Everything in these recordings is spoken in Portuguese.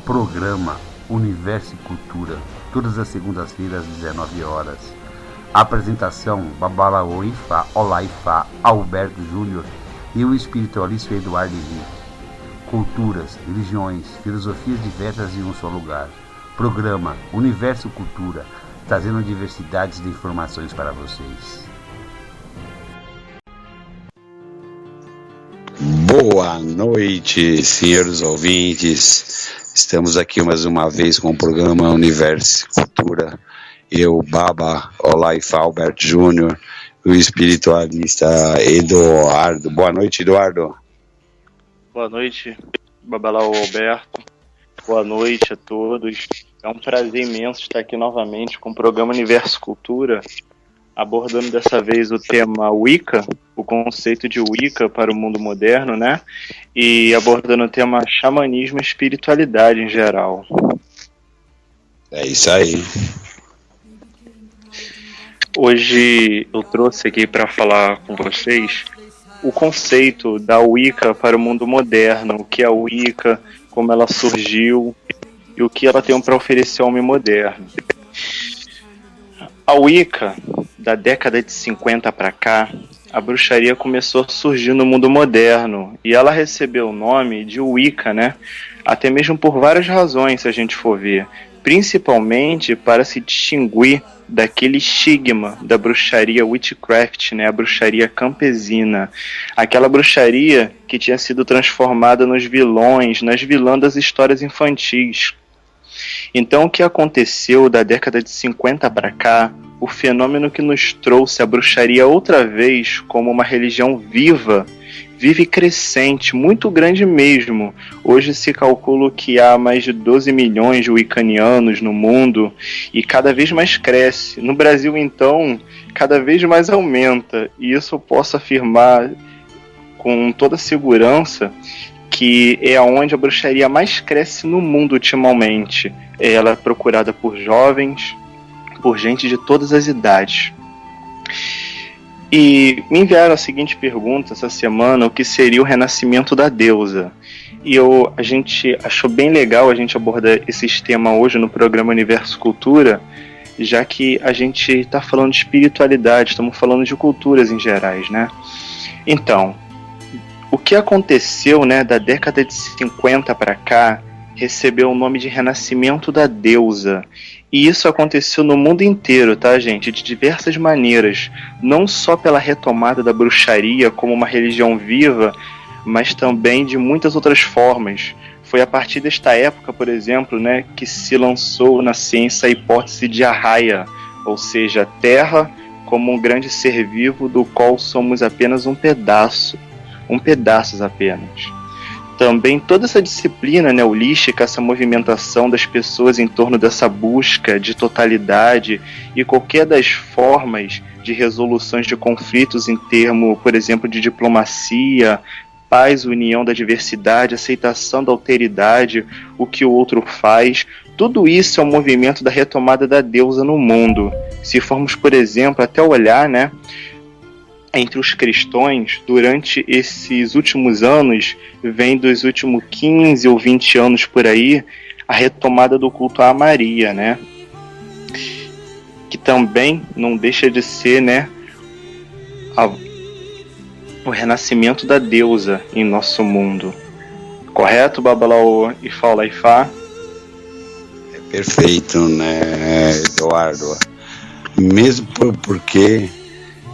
Programa Universo e Cultura, todas as segundas-feiras às 19 horas. Apresentação: Babalaô Ifá, Olá Ifá, Alberto Júnior e o espiritualista Eduardo Henrique. Culturas, religiões, filosofias diversas em um só lugar. Programa Universo e Cultura, trazendo diversidades de informações para vocês. Boa noite, senhores ouvintes. Estamos aqui mais uma vez com o programa Universo e Cultura. Eu, Baba, Olá Ifá, Alberto Júnior, e o espiritualista Eduardo. Boa noite, Eduardo. Boa noite, Babalau Alberto. Boa noite a todos. É um prazer imenso estar aqui novamente com o programa Universo Cultura, abordando dessa vez o tema Wicca, o conceito de Wicca para o mundo moderno, né? E abordando o tema xamanismo e espiritualidade em geral. É isso aí. Hoje eu trouxe aqui para falar com vocês o conceito da Wicca para o mundo moderno, o que é a Wicca, como ela surgiu e o que ela tem para oferecer ao homem moderno. A Wicca, da década de 50 para cá, a bruxaria começou a surgir no mundo moderno e ela recebeu o nome de Wicca, né? Até mesmo por várias razões, se a gente for ver. Principalmente para se distinguir daquele estigma da bruxaria witchcraft, né? A bruxaria campesina. Aquela bruxaria que tinha sido transformada nos vilões, nas vilãs das histórias infantis. Então, o que aconteceu da década de 50 para cá, o fenômeno que nos trouxe a bruxaria outra vez como uma religião viva e crescente, muito grande mesmo. Hoje se calcula que há mais de 12 milhões de wiccanianos no mundo e cada vez mais cresce. No Brasil, então, cada vez mais aumenta. E isso eu posso afirmar com toda segurança que é onde a bruxaria mais cresce no mundo ultimamente. Ela é procurada por jovens, por gente de todas as idades. E me enviaram a seguinte pergunta essa semana: o que seria o renascimento da deusa? E a gente achou bem legal a gente abordar esse tema hoje no programa Universo Cultura, já que a gente está falando de espiritualidade, estamos falando de culturas em gerais, né? Então, o que aconteceu, né, da década de 50 para cá recebeu o nome de renascimento da deusa. E isso aconteceu no mundo inteiro, tá, gente? De diversas maneiras. Não só pela retomada da bruxaria como uma religião viva, mas também de muitas outras formas. Foi a partir desta época, por exemplo, né, que se lançou na ciência a hipótese de Arraia, ou seja, a Terra como um grande ser vivo do qual somos apenas um pedaços apenas. Também toda essa disciplina, né, holística, essa movimentação das pessoas em torno dessa busca de totalidade e qualquer das formas de resoluções de conflitos em termos, por exemplo, de diplomacia, paz, união da diversidade, aceitação da alteridade, o que o outro faz, tudo isso é um movimento da retomada da deusa no mundo. Se formos, por exemplo, até olhar, né, entre os cristãos, durante esses últimos anos, vem dos últimos 15 ou 20 anos por aí, a retomada do culto a Maria, né? Que também não deixa de ser, né, o renascimento da deusa em nosso mundo. Correto, Babalaô Ifá, Olá Ifá? É perfeito, né, Eduardo? Mesmo porque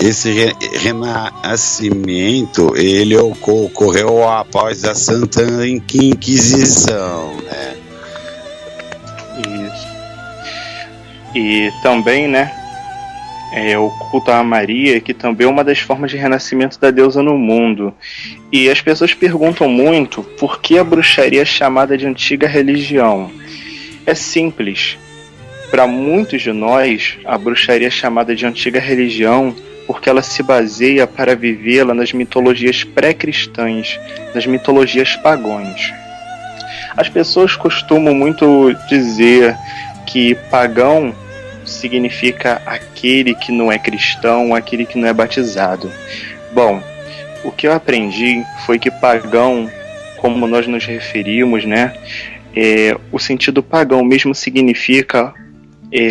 esse renascimento, ele ocorreu após a Santa Inquisição, né? Isso. E também, né, o culto a Maria, que também é uma das formas de renascimento da deusa no mundo. E as pessoas perguntam muito por que a bruxaria é chamada de antiga religião. É simples. Para muitos de nós, a bruxaria é chamada de antiga religião porque ela se baseia para vivê-la nas mitologias pré-cristãs, nas mitologias pagãs. As pessoas costumam muito dizer que pagão significa aquele que não é cristão, aquele que não é batizado. Bom, o que eu aprendi foi que pagão, como nós nos referimos, né, o sentido pagão mesmo significa,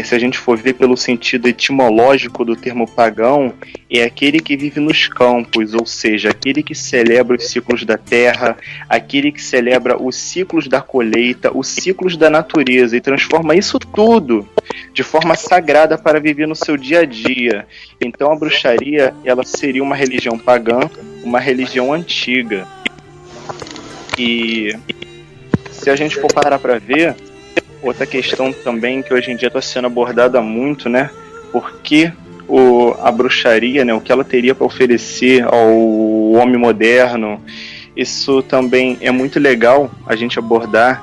se a gente for ver pelo sentido etimológico do termo pagão, é aquele que vive nos campos, ou seja, aquele que celebra os ciclos da terra, aquele que celebra os ciclos da colheita, os ciclos da natureza e transforma isso tudo de forma sagrada para viver no seu dia a dia. Então a bruxaria, ela seria uma religião pagã, uma religião antiga. E se a gente for parar para ver, outra questão também que hoje em dia está sendo abordada muito, né? Porque a bruxaria, né, o que ela teria para oferecer ao homem moderno, isso também é muito legal a gente abordar,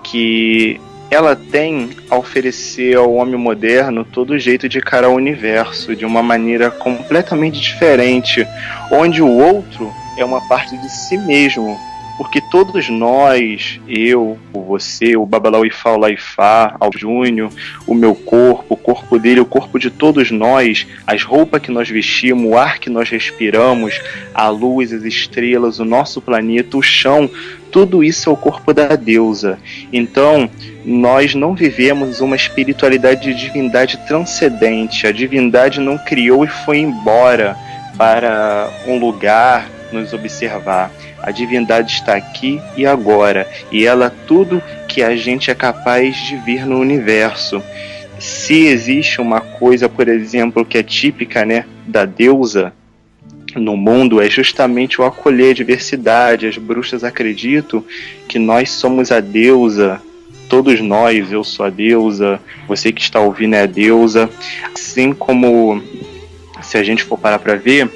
que ela tem a oferecer ao homem moderno todo jeito de encarar o universo de uma maneira completamente diferente, onde o outro é uma parte de si mesmo. Porque todos nós, eu, você, o Babalaoifá, o Laifá, o Júnior, o meu corpo, o corpo dele, o corpo de todos nós, as roupas que nós vestimos, o ar que nós respiramos, a luz, as estrelas, o nosso planeta, o chão, tudo isso é o corpo da deusa. Então, nós não vivemos uma espiritualidade de divindade transcendente. A divindade não criou e foi embora para um lugar nos observar. A divindade está aqui e agora, e ela é tudo que a gente é capaz de ver no universo. Se existe uma coisa, por exemplo, que é típica, né, da deusa no mundo, é justamente o acolher a diversidade. As bruxas acreditam que nós somos a deusa, todos nós, eu sou a deusa, você que está ouvindo é a deusa. Assim como, se a gente for parar para ver,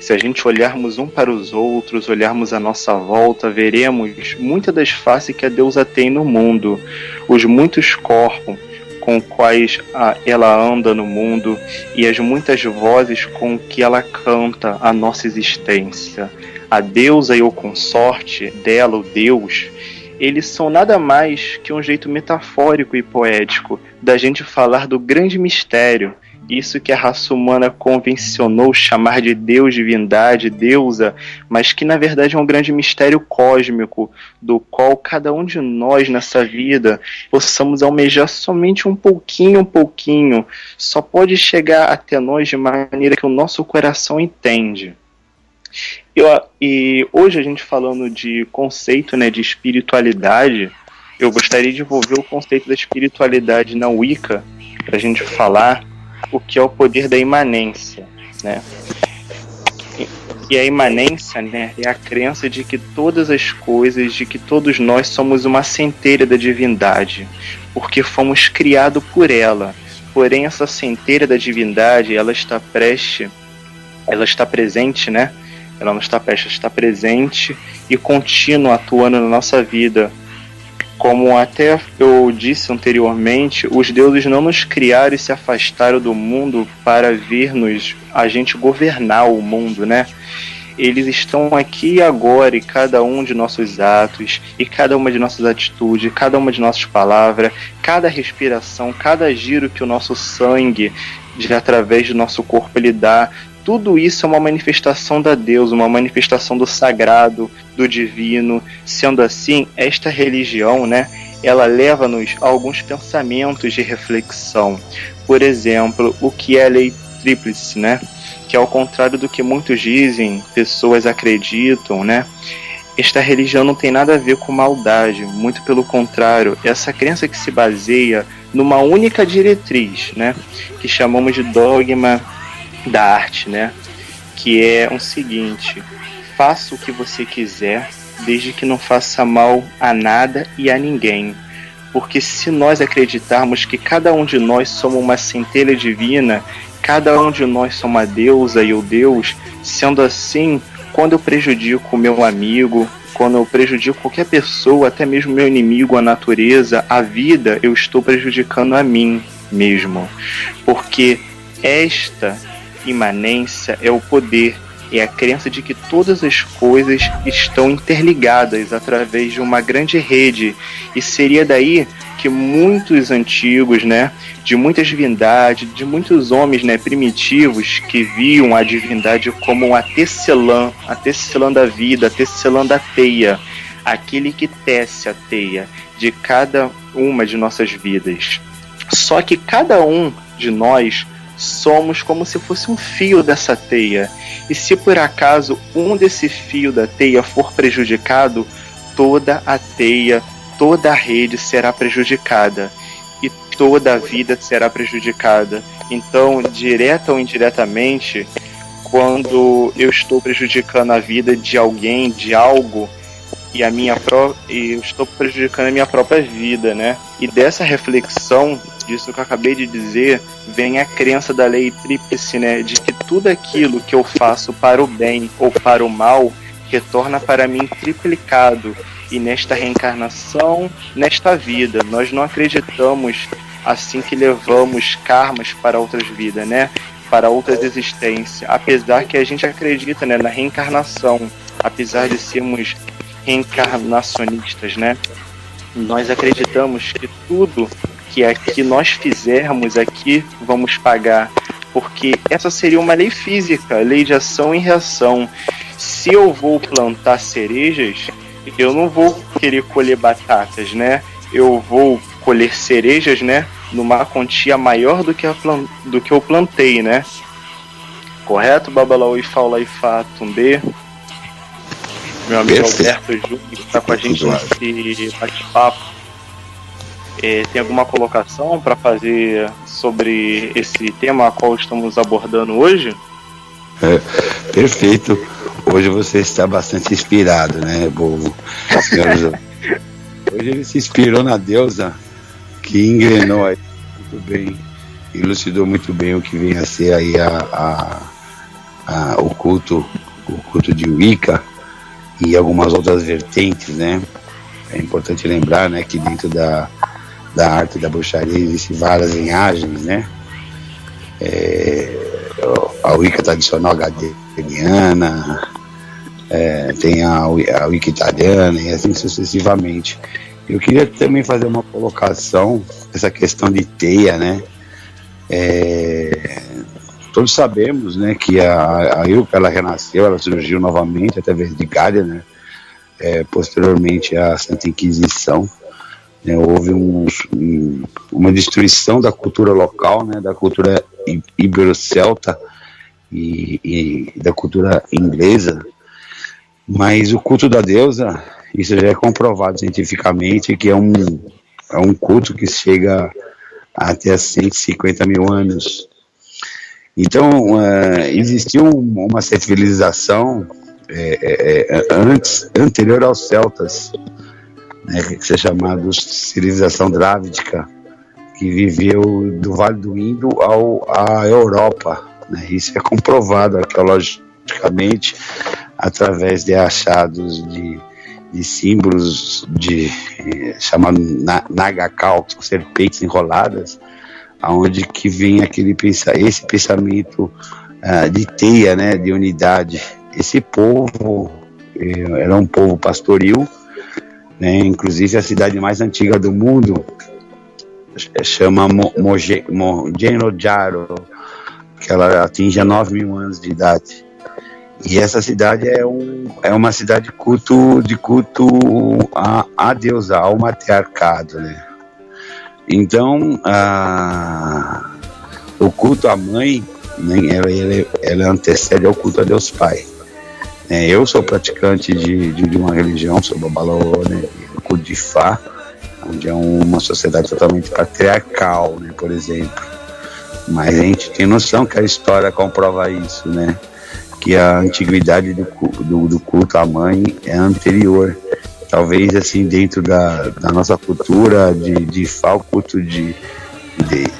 se a gente olharmos um para os outros, olharmos à nossa volta, veremos muitas das faces que a deusa tem no mundo, os muitos corpos com os quais ela anda no mundo e as muitas vozes com que ela canta a nossa existência. A deusa e o consorte dela, o Deus, eles são nada mais que um jeito metafórico e poético da gente falar do grande mistério. Isso que a raça humana convencionou chamar de Deus, divindade, deusa, mas que na verdade é um grande mistério cósmico, do qual cada um de nós nessa vida possamos almejar somente um pouquinho, só pode chegar até nós de maneira que o nosso coração entende. E hoje a gente falando de conceito, né, de espiritualidade, eu gostaria de envolver o conceito da espiritualidade na Wicca, para a gente falar o que é o poder da imanência, né? E a imanência, né, é a crença de que todas as coisas, de que todos nós somos uma centelha da divindade, porque fomos criados por ela. Porém, essa centelha da divindade, ela está presente, né? Ela não está prestes, está presente e contínua, atuando na nossa vida. Como até eu disse anteriormente, os deuses não nos criaram e se afastaram do mundo para ver-nos, a gente governar o mundo, né? Eles estão aqui e agora, e cada um de nossos atos, e cada uma de nossas atitudes, cada uma de nossas palavras, cada respiração, cada giro que o nosso sangue, através do nosso corpo, ele dá, tudo isso é uma manifestação da Deus, uma manifestação do sagrado, do divino. Sendo assim, esta religião, né, ela leva-nos a alguns pensamentos de reflexão. Por exemplo, o que é a lei tríplice, né? Que ao contrário do que muitos dizem, pessoas acreditam, né? Esta religião não tem nada a ver com maldade, muito pelo contrário, essa crença que se baseia numa única diretriz, né? Que chamamos de dogma da arte, né? Que é o seguinte: faça o que você quiser, desde que não faça mal a nada e a ninguém. Porque se nós acreditarmos que cada um de nós somos uma centelha divina, cada um de nós somos uma deusa e o Deus, sendo assim, quando eu prejudico o meu amigo, quando eu prejudico qualquer pessoa, até mesmo meu inimigo, a natureza, a vida, eu estou prejudicando a mim mesmo. Porque esta imanência é o poder, é a crença de que todas as coisas estão interligadas através de uma grande rede, e seria daí que muitos antigos, né, de muitas divindades, de muitos homens, né, primitivos, que viam a divindade como a tecelã da vida, a tecelã da teia, aquele que tece a teia de cada uma de nossas vidas. Só que cada um de nós somos como se fosse um fio dessa teia. E se por acaso um desse fio da teia for prejudicado, toda a teia, toda a rede será prejudicada. E toda a vida será prejudicada. Então, direta ou indiretamente, quando eu estou prejudicando a vida de alguém, de algo, e eu estou prejudicando a minha própria vida, né? E dessa reflexão, disso que eu acabei de dizer, vem a crença da lei tríplice, né? De que tudo aquilo que eu faço para o bem ou para o mal retorna para mim triplicado. E nesta reencarnação, nesta vida, nós não acreditamos assim que levamos karmas para outras vidas, né? Para outras existências. Apesar que a gente acredita, né, na reencarnação, apesar de sermos reencarnacionistas, né? Nós acreditamos que tudo que nós fizermos aqui vamos pagar, porque essa seria uma lei física, lei de ação e reação. Se eu vou plantar cerejas, eu não vou querer colher batatas, né? Eu vou colher cerejas, né? Numa quantia maior do que eu plantei, né? Correto, Babalaú e Faula e Fá Tumbê? Meu amigo Alberto Júnior, que está com a gente nesse bate-papo. Tem alguma colocação para fazer sobre esse tema a qual estamos abordando hoje? Perfeito. Hoje você está bastante inspirado, né, Bovo? Hoje ele se inspirou na deusa que engrenou aí muito bem, elucidou muito bem o que vem a ser aí o culto de Wicca e algumas outras vertentes, né? É importante lembrar, né, que dentro da arte da bruxaria existem várias linhagens, né? A Wicca tradicional gadeniana, tem a Wicca italiana e assim sucessivamente. Eu queria também fazer uma colocação, essa questão de teia, né? Todos sabemos, né, que a Wicca, ela renasceu, ela surgiu novamente através de Gália, né? Posteriormente à Santa Inquisição, né? Houve uma destruição da cultura local, né, da cultura ibero-celta e da cultura inglesa, mas o culto da deusa, isso já é comprovado cientificamente, que é um culto que chega até 150 mil anos. Então, existiu uma civilização anterior aos celtas, né, que é chamada civilização drávidica, que viveu do Vale do Indo à Europa, né? Isso é comprovado arqueologicamente através de achados de símbolos chamado Nagakal, serpentes enroladas, aonde que vem esse pensamento de teia, né, de unidade. Esse povo era um povo pastoril, né? Inclusive a cidade mais antiga do mundo chama Mohenjo-Daro, que ela atinge a 9 mil anos de idade. E essa cidade é uma cidade de culto a deusa, ao matriarcado, né? Então, o culto à mãe, né, ela antecede ao culto a Deus Pai. Eu sou praticante de uma religião, sou Babalaô, né, o culto de Fá, onde é uma sociedade totalmente patriarcal, né, por exemplo. Mas a gente tem noção que a história comprova isso, né? Que a antiguidade do culto à mãe é anterior. Talvez, assim, dentro da nossa cultura de Fá, o culto de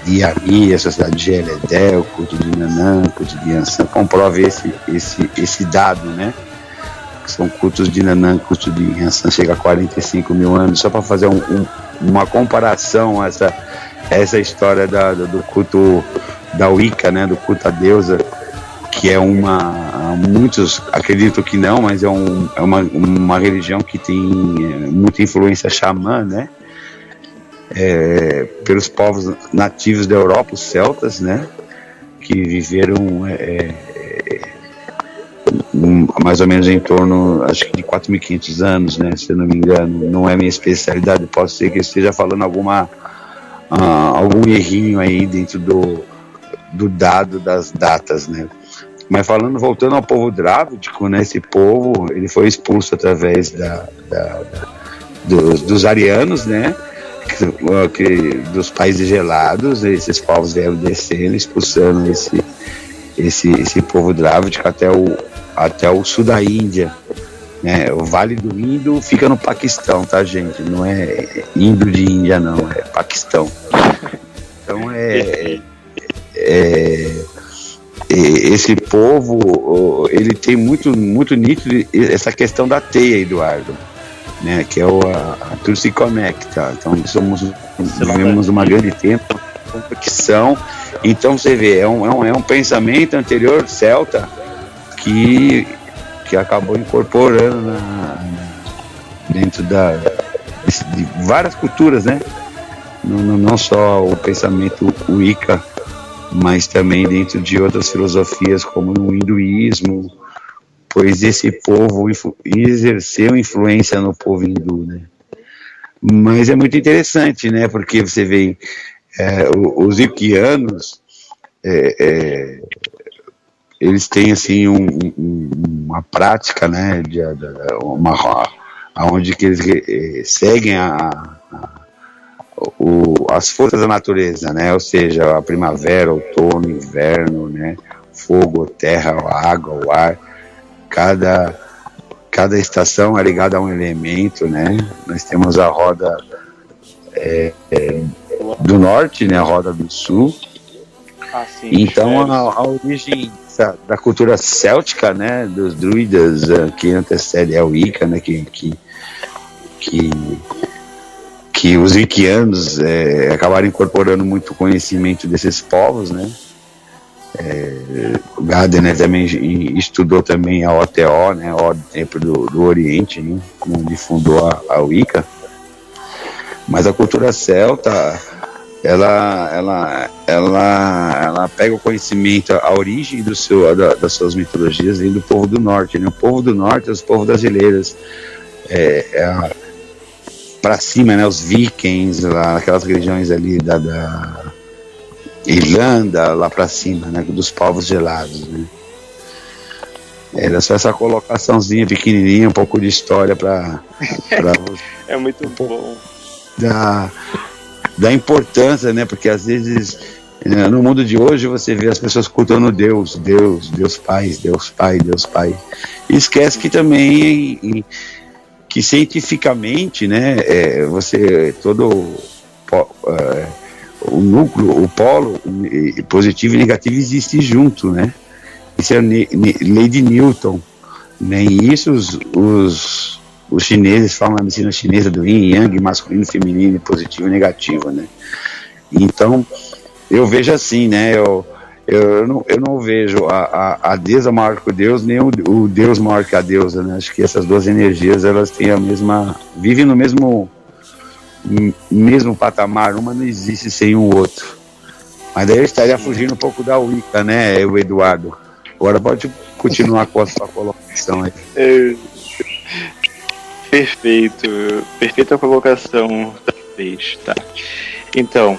Yami, a sociedade de Geledé, o culto de Nanã, o culto de Yansan, comprova esse dado, né? São cultos de Nanã, o culto de Yansan chega a 45 mil anos, só para fazer uma comparação a essa história do culto da Wicca, né? Do culto à deusa, que é muitos acreditam que não, mas é uma religião que tem muita influência xamã, né? Pelos povos nativos da Europa, os celtas, né? Que viveram mais ou menos em torno, acho que de 4.500 anos, né, se eu não me engano. Não é minha especialidade, pode ser que eu esteja falando algum errinho aí dentro do dado das datas, né. Mas voltando ao povo drávidico, né, esse povo, ele foi expulso através dos arianos, né, dos países gelados. Esses povos vieram descendo, expulsando esse povo drávidico até o sul da Índia, né? O Vale do Indo fica no Paquistão, tá, gente? Não é Indo de Índia, não, é Paquistão. Então esse povo, ele tem muito nítido essa questão da teia, Eduardo, né? Que é a tudo se conecta. Então vivemos uma grande tempo, conexão. Então você vê, é um pensamento anterior celta que acabou incorporando dentro de várias culturas, né? Não só o pensamento Wicca, mas também dentro de outras filosofias como no hinduísmo, pois esse povo exerceu influência no povo hindu, né? Mas é muito interessante, né? Porque você vê os wicquianos, eles têm assim uma prática, né, onde que eles seguem as forças da natureza, né, ou seja, a primavera, outono, inverno, né, fogo, terra, água, o ar. Cada estação é ligada a um elemento, né. Nós temos a roda do norte, né, a roda do sul. Sim, então a origem da cultura céltica, né, dos druidas, que antecede a Wicca, né, que os wicquianos acabaram incorporando muito conhecimento desses povos, né. O Gardner também estudou também a OTO, né, a Ordem do Templo do Oriente, né, onde fundou a Wicca. Mas a cultura celta, ela pega o conhecimento, a origem das suas mitologias vem do povo do norte, né? O povo do norte, os povos brasileiros, para cima, né? Os vikings, lá, aquelas regiões ali da Irlanda, lá para cima, né? Dos povos gelados, né? Era só essa colocaçãozinha pequenininha, um pouco de história para é muito bom. Da importância, né? Porque às vezes no mundo de hoje você vê as pessoas cultuando Deus Pai. E esquece que também que cientificamente, né? Todo o núcleo, o polo positivo e negativo existe junto, né? Isso é a lei de Newton, né? E isso os chineses falam na medicina chinesa do yin e yang, masculino, feminino, positivo e negativo, né? Então, eu vejo assim, né? Eu não vejo a deusa maior que o Deus, nem o Deus maior que a deusa, né? Acho que essas duas energias, elas têm vivem no mesmo patamar, uma não existe sem o outro. Mas daí eu estaria fugindo um pouco da Wicca, né, o Eduardo? Agora pode continuar com a sua colocação aí. Perfeita colocação da vez, tá? Então,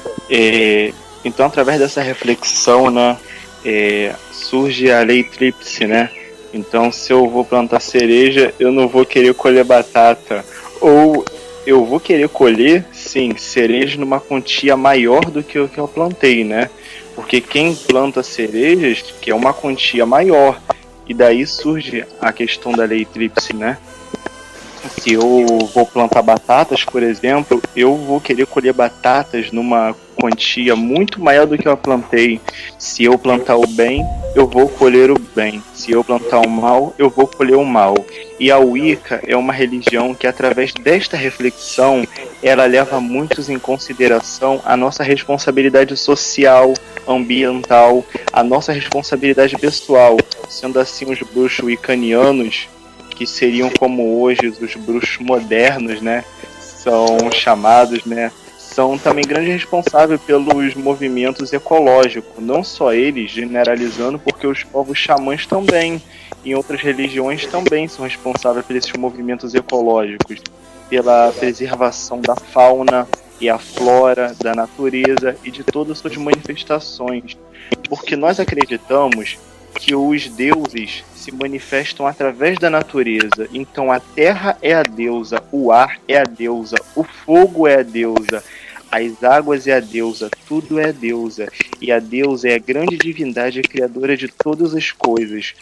através dessa reflexão, né, surge a lei tríplice, né? Então, se eu vou plantar cereja, eu não vou querer colher batata, ou eu vou querer colher, sim, cereja numa quantia maior do que o que eu plantei, né? Porque quem planta cerejas quer uma quantia maior, e daí surge a questão da lei tríplice, né? Se eu vou plantar batatas, por exemplo, eu vou querer colher batatas numa quantia muito maior do que eu plantei. Se eu plantar o bem, eu vou colher o bem. Se eu plantar o mal, eu vou colher o mal. E a Wicca é uma religião que, através desta reflexão, ela leva muitos em consideração a nossa responsabilidade social, ambiental, a nossa responsabilidade pessoal. Sendo assim, os bruxos wiccanianos, que seriam como hoje os bruxos modernos, né, são chamados, né, são também grandes responsáveis pelos movimentos ecológicos, não só eles, generalizando, porque os povos xamãs também, em outras religiões também são responsáveis por esses movimentos ecológicos, pela preservação da fauna e a flora, da natureza e de todas as suas manifestações, porque nós acreditamos que os deuses se manifestam através da natureza. Então a terra é a deusa, o ar é a deusa, o fogo é a deusa, as águas é a deusa, tudo é a deusa. E a deusa é a grande divindade criadora de todas as coisas.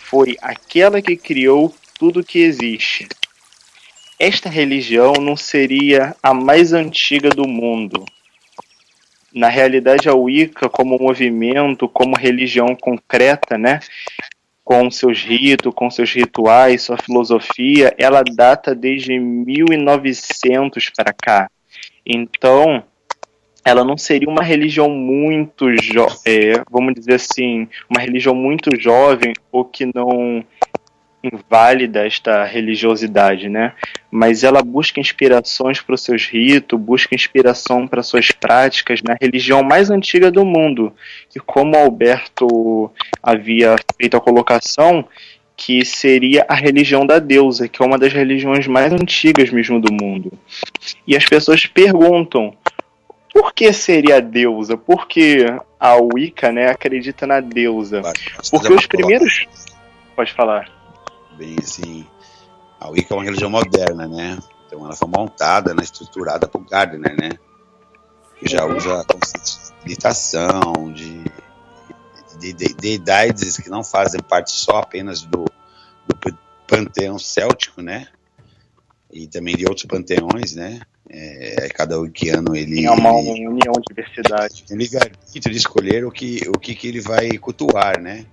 Foi aquela que criou tudo que existe. Esta religião não seria a mais antiga do mundo. Na realidade, a Wicca, como movimento, como religião concreta, né, com seus ritos, com seus rituais, sua filosofia, ela data desde 1900 para cá. Então, ela não seria uma religião muito, vamos dizer assim, uma religião muito jovem ou que não inválida esta religiosidade, né? Mas ela busca inspirações para os seus ritos, busca inspiração para suas práticas na religião mais antiga do mundo, que, como Alberto havia feito a colocação, que seria a religião da deusa, que é uma das religiões mais antigas mesmo do mundo. E as pessoas perguntam, por que seria a deusa? Por que a Wicca, né, acredita na deusa? Porque os primeiros... Pode falar. Bem assim, a Wicca é uma religião moderna, né? Então ela foi montada, estruturada por Gardner, né? Que já usa conceitos de meditação, de deidades que não fazem parte só apenas do panteão céltico, né? E também de outros panteões, né? Cada wickiano ele é uma união de diversidade. Tem livre-arbítrio de escolher o que ele vai cultuar, né?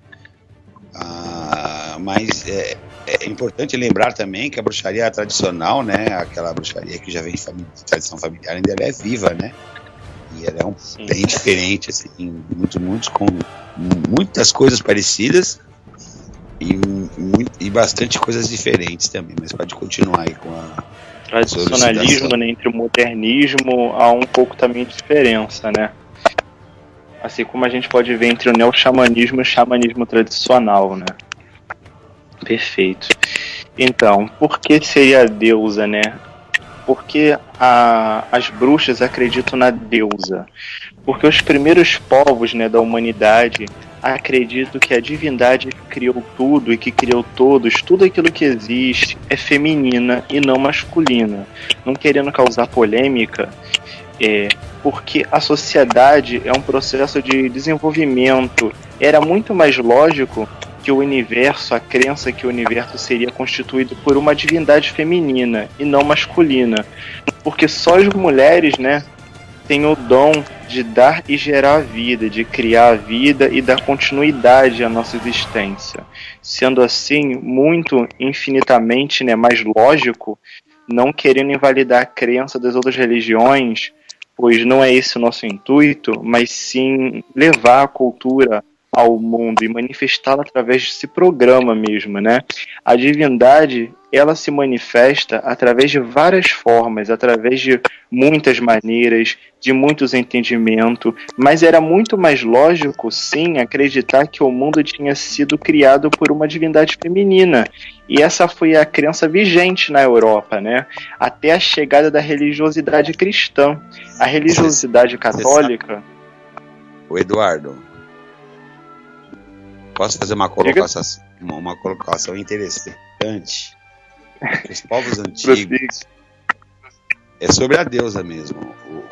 Mas é importante lembrar também que a bruxaria tradicional, né, aquela bruxaria que já vem de tradição familiar, ainda ela é viva, né? E ela é bem diferente, assim, com muitas coisas parecidas e bastante coisas diferentes também. Mas pode continuar aí com a tradicionalismo, né, entre o modernismo há um pouco também de diferença, né? Assim como a gente pode ver entre o neo-xamanismo e o xamanismo tradicional, né? Perfeito. Então, por que seria a deusa, né? Porque as bruxas acreditam na deusa. Porque os primeiros povos, né, da humanidade acreditam que a divindade que criou tudo e que criou todos, tudo aquilo que existe é feminina e não masculina. Não querendo causar polêmica, porque a sociedade é um processo de desenvolvimento. Era muito mais lógico que o universo, a crença que o universo seria constituído por uma divindade feminina e não masculina. Porque só as mulheres, né, têm o dom de dar e gerar a vida, de criar a vida e dar continuidade à nossa existência. Sendo assim, muito infinitamente, né, mais lógico, não querendo invalidar a crença das outras religiões, pois não é esse o nosso intuito, mas sim levar a cultura ao mundo e manifestá-la através desse programa mesmo, né? A divindade, ela se manifesta através de várias formas, através de muitas maneiras, de muitos entendimentos, mas era muito mais lógico, sim, acreditar que o mundo tinha sido criado por uma divindade feminina. E essa foi a crença vigente na Europa, né? Até a chegada da religiosidade cristã. A religiosidade católica... O Eduardo, posso fazer uma colocação interessante? Os povos antigos, é sobre a deusa mesmo.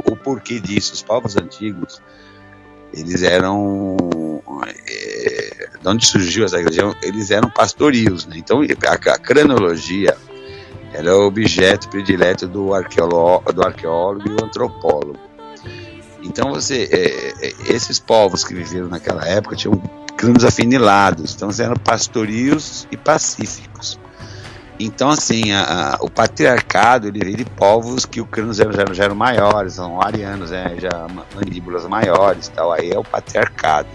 O porquê disso? Os povos antigos, eles eram... de onde surgiu essa religião? Eles eram pastorios, né? Então a cronologia era o objeto predileto do arqueólogo e do antropólogo. Então esses povos que viveram naquela época tinham clãs afinilados, então eles eram pastorios e pacíficos. Então, assim, o patriarcado, ele veio de povos que os crânios já eram maiores, são arianos, né, já mandíbulas maiores, tal, aí é o patriarcado.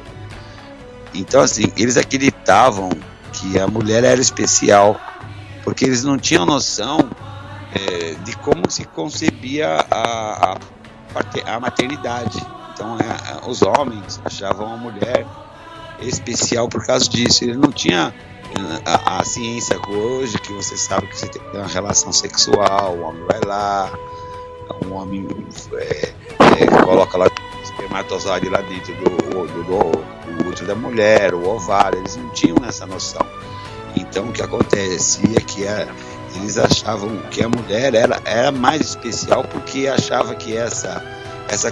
Então, assim, eles acreditavam que a mulher era especial, porque eles não tinham noção de como se concebia a maternidade. Então os homens achavam a mulher especial por causa disso. Ele não tinha a ciência hoje, que você sabe que você tem uma relação sexual, o homem vai lá, um homem coloca lá o espermatozoide lá dentro do útero da mulher, o ovário. Eles não tinham essa noção. Então o que acontecia é que eles achavam que a mulher era mais especial, porque achava que essa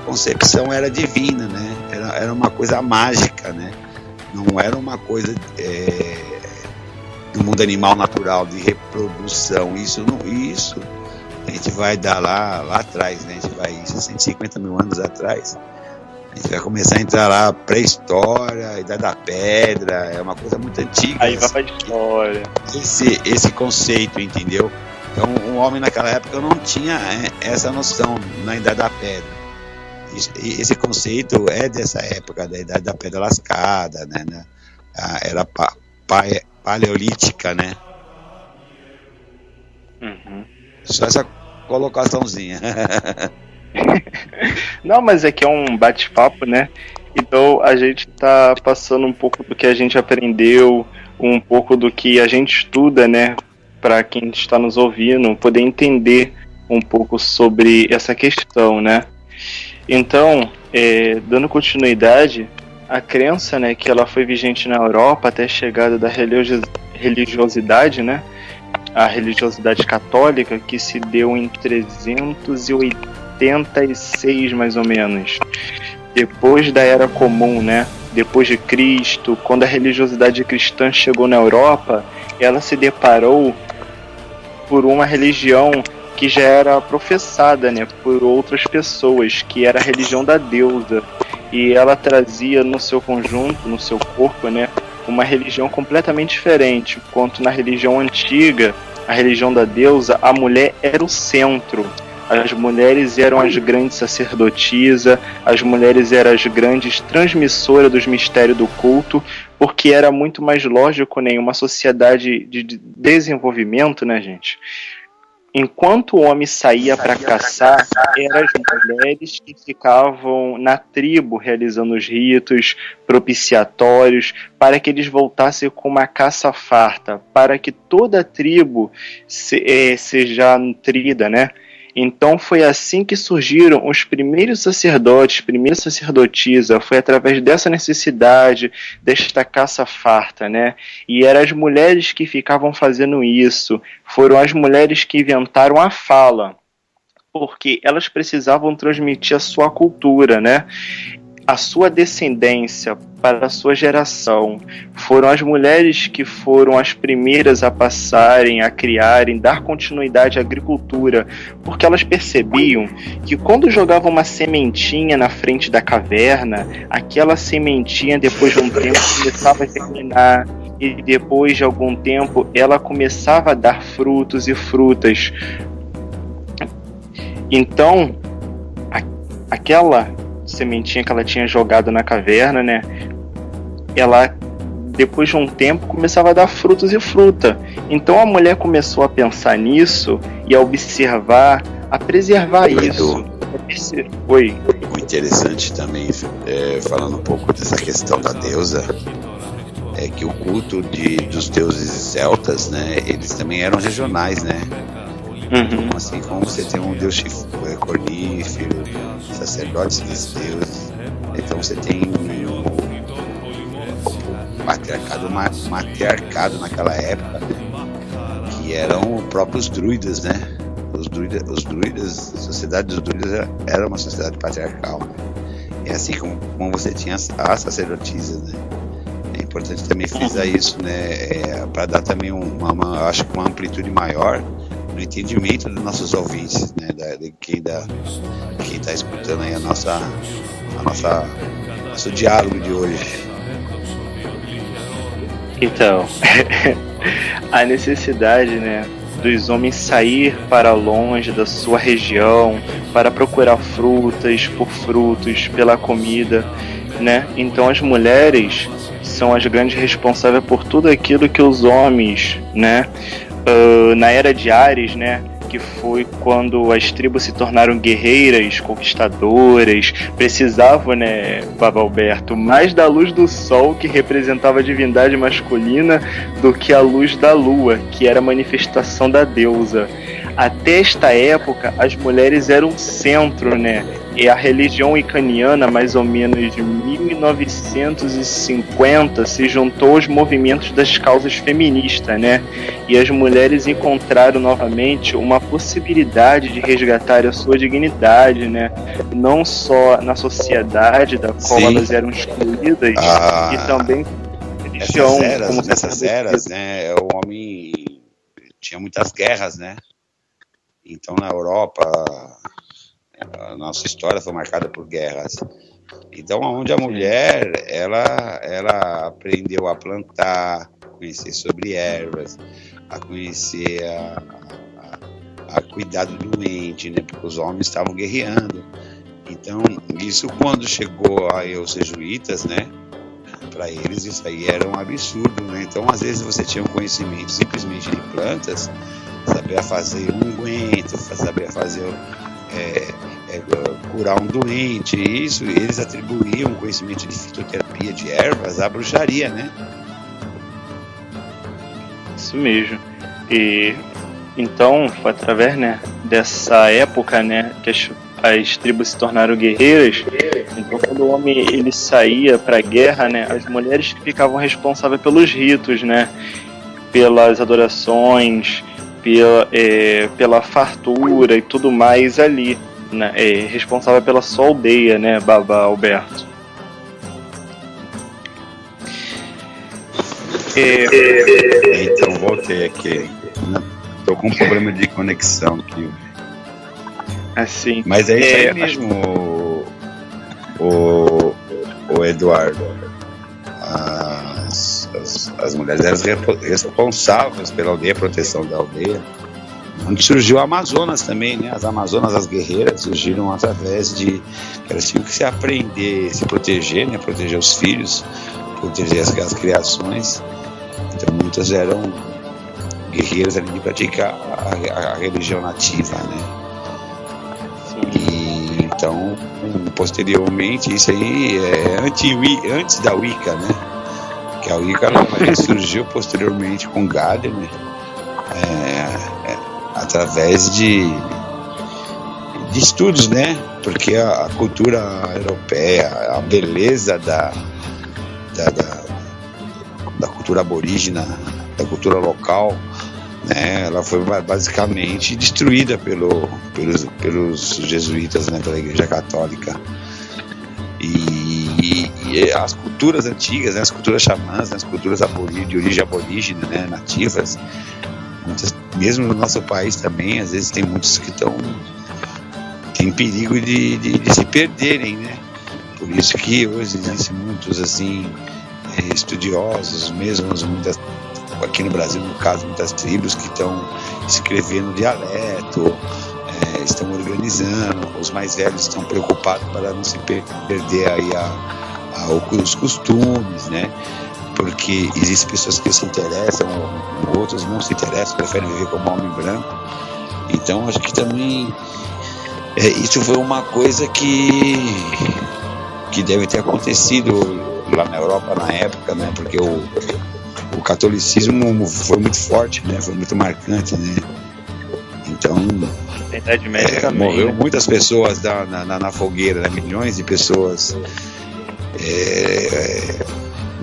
concepção era divina, né? Era uma coisa mágica, né? Não era uma coisa do mundo animal natural, de reprodução. Isso a gente vai dar lá atrás, né? A gente vai 150 mil anos atrás. A gente vai começar a entrar lá, pré-história, Idade da Pedra, é uma coisa muito antiga. Aí vai pra história. Esse conceito, entendeu? Então, o homem naquela época não tinha essa noção na Idade da Pedra. Esse conceito é dessa época, da Idade da Pedra Lascada, né? Era paleolítica, né? Uhum. Só essa colocaçãozinha. Não, mas é que é um bate-papo, né? Então a gente tá passando um pouco do que a gente aprendeu, um pouco do que a gente estuda, né? Para quem está nos ouvindo poder entender um pouco sobre essa questão, né? Então, dando continuidade, a crença, né, que ela foi vigente na Europa até a chegada da religiosidade, né? A religiosidade católica, que se deu em 386 mais ou menos, depois da Era Comum, né? Depois de Cristo, quando a religiosidade cristã chegou na Europa, ela se deparou por uma religião que já era professada, né, por outras pessoas, que era a religião da deusa, e ela trazia no seu conjunto, no seu corpo, né, uma religião completamente diferente. Enquanto na religião antiga, a religião da deusa, a mulher era o centro. As mulheres eram as grandes sacerdotisas, as mulheres eram as grandes transmissoras dos mistérios do culto, porque era muito mais lógico, né, em uma sociedade de desenvolvimento, né, gente? Enquanto o homem saía para caçar, eram as mulheres que ficavam na tribo realizando os ritos propiciatórios para que eles voltassem com uma caça farta, para que toda a tribo seja nutrida, né? Então foi assim que surgiram os primeiros sacerdotes, primeiras sacerdotisas. Foi através dessa necessidade, desta caça farta, né? E eram as mulheres que ficavam fazendo isso. Foram as mulheres que inventaram a fala, porque elas precisavam transmitir a sua cultura, né? A sua descendência para a sua geração. Foram as mulheres que foram as primeiras a passarem, a criarem, dar continuidade à agricultura, porque elas percebiam que quando jogavam uma sementinha na frente da caverna, aquela sementinha, depois de um tempo, começava a germinar, e depois de algum tempo ela começava a dar frutos e frutas. Então, aquela sementinha que ela tinha jogado na caverna, né, ela, depois de um tempo, começava a dar frutos e fruta. Então a mulher começou a pensar nisso e a observar, a preservar isso. Oi. O interessante também, falando um pouco dessa questão da deusa, é que o culto dos deuses celtas, né, eles também eram regionais, né? Uhum. Assim como você tem um deus cornífero, sacerdotes desses deuses, então você tem o matriarcado naquela época, que eram os próprios druidas, né? Os druidas, a sociedade dos druidas era uma sociedade patriarcal, né? E assim como você tinha as sacerdotisas, né? É importante também frisar isso, né? Para dar também acho que uma amplitude maior no entendimento dos nossos ouvintes, né? De quem está escutando aí nosso diálogo de hoje. Então, a necessidade, né, dos homens sair para longe da sua região para procurar frutas por frutos, pela comida, né? Então as mulheres são as grandes responsáveis por tudo aquilo que os homens, né, na era de Ares, né, que que foi quando as tribos se tornaram guerreiras, conquistadoras, precisavam, né, Baba Alberto, mais da luz do sol, que representava a divindade masculina, do que a luz da lua, que era a manifestação da deusa. Até esta época, as mulheres eram o centro, né? E a religião wicaniana, mais ou menos de 1950, se juntou aos movimentos das causas feministas, né? E as mulheres encontraram novamente uma possibilidade de resgatar a sua dignidade, né? Não só na sociedade da qual elas eram excluídas, e também religião. Nessas eras, né? O homem tinha muitas guerras, né? Então, na Europa, a nossa história foi marcada por guerras. Então, onde a mulher, ela aprendeu a plantar, a conhecer sobre ervas, a conhecer, a cuidar do doente, né? Porque os homens estavam guerreando. Então, isso quando chegou aos jesuítas, né? Para eles isso aí era um absurdo, né? Então, às vezes você tinha um conhecimento simplesmente de plantas, saber fazer um unguento, saber fazer curar um doente, isso eles atribuíam o conhecimento de fitoterapia de ervas à bruxaria, né? Isso mesmo. E então foi através, né, dessa época, né, que as tribos se tornaram guerreiras. Então, quando o homem ele saía para a guerra, né, as mulheres que ficavam responsáveis pelos ritos, né, pelas adorações, pela fartura e tudo mais ali, né, responsável pela sua aldeia, né, Baba Alberto. Então, voltei aqui. Estou com um problema de conexão aqui. Assim. Mas é isso aí mesmo, o Eduardo. As mulheres eram responsáveis pela aldeia, proteção da aldeia. Onde surgiu o Amazonas também, né? As Amazonas, as guerreiras, surgiram através de que elas tinham que se aprender, se proteger, né? Proteger os filhos, proteger as criações. Então muitas eram guerreiras ali de praticar a religião nativa, né? E então, posteriormente, isso aí é antes da Wicca, né? Que a Wicca surgiu posteriormente com Gadamer, através de estudos, né? Porque a cultura europeia, a beleza da cultura aborígena, da cultura local, né? Ela foi basicamente destruída pelos jesuítas, né? Pela Igreja Católica. E as culturas antigas, né? As culturas xamãs, né? As culturas de origem aborígena, né? Nativas, muitas, mesmo no nosso país também, às vezes tem muitos que tem perigo de se perderem, né? Por isso que hoje existem muitos assim estudiosos, mesmo aqui no Brasil, no caso, muitas tribos que estão escrevendo dialeto, estão organizando, os mais velhos estão preocupados para não se perder aí os costumes, né? Porque existem pessoas que se interessam, outros não se interessam, preferem viver como homem branco. Então, acho que também isso foi uma coisa que deve ter acontecido lá na Europa na época, né? Porque o catolicismo foi muito forte, né? Foi muito marcante, né? Então, morreu muitas pessoas na fogueira, né? Milhões de pessoas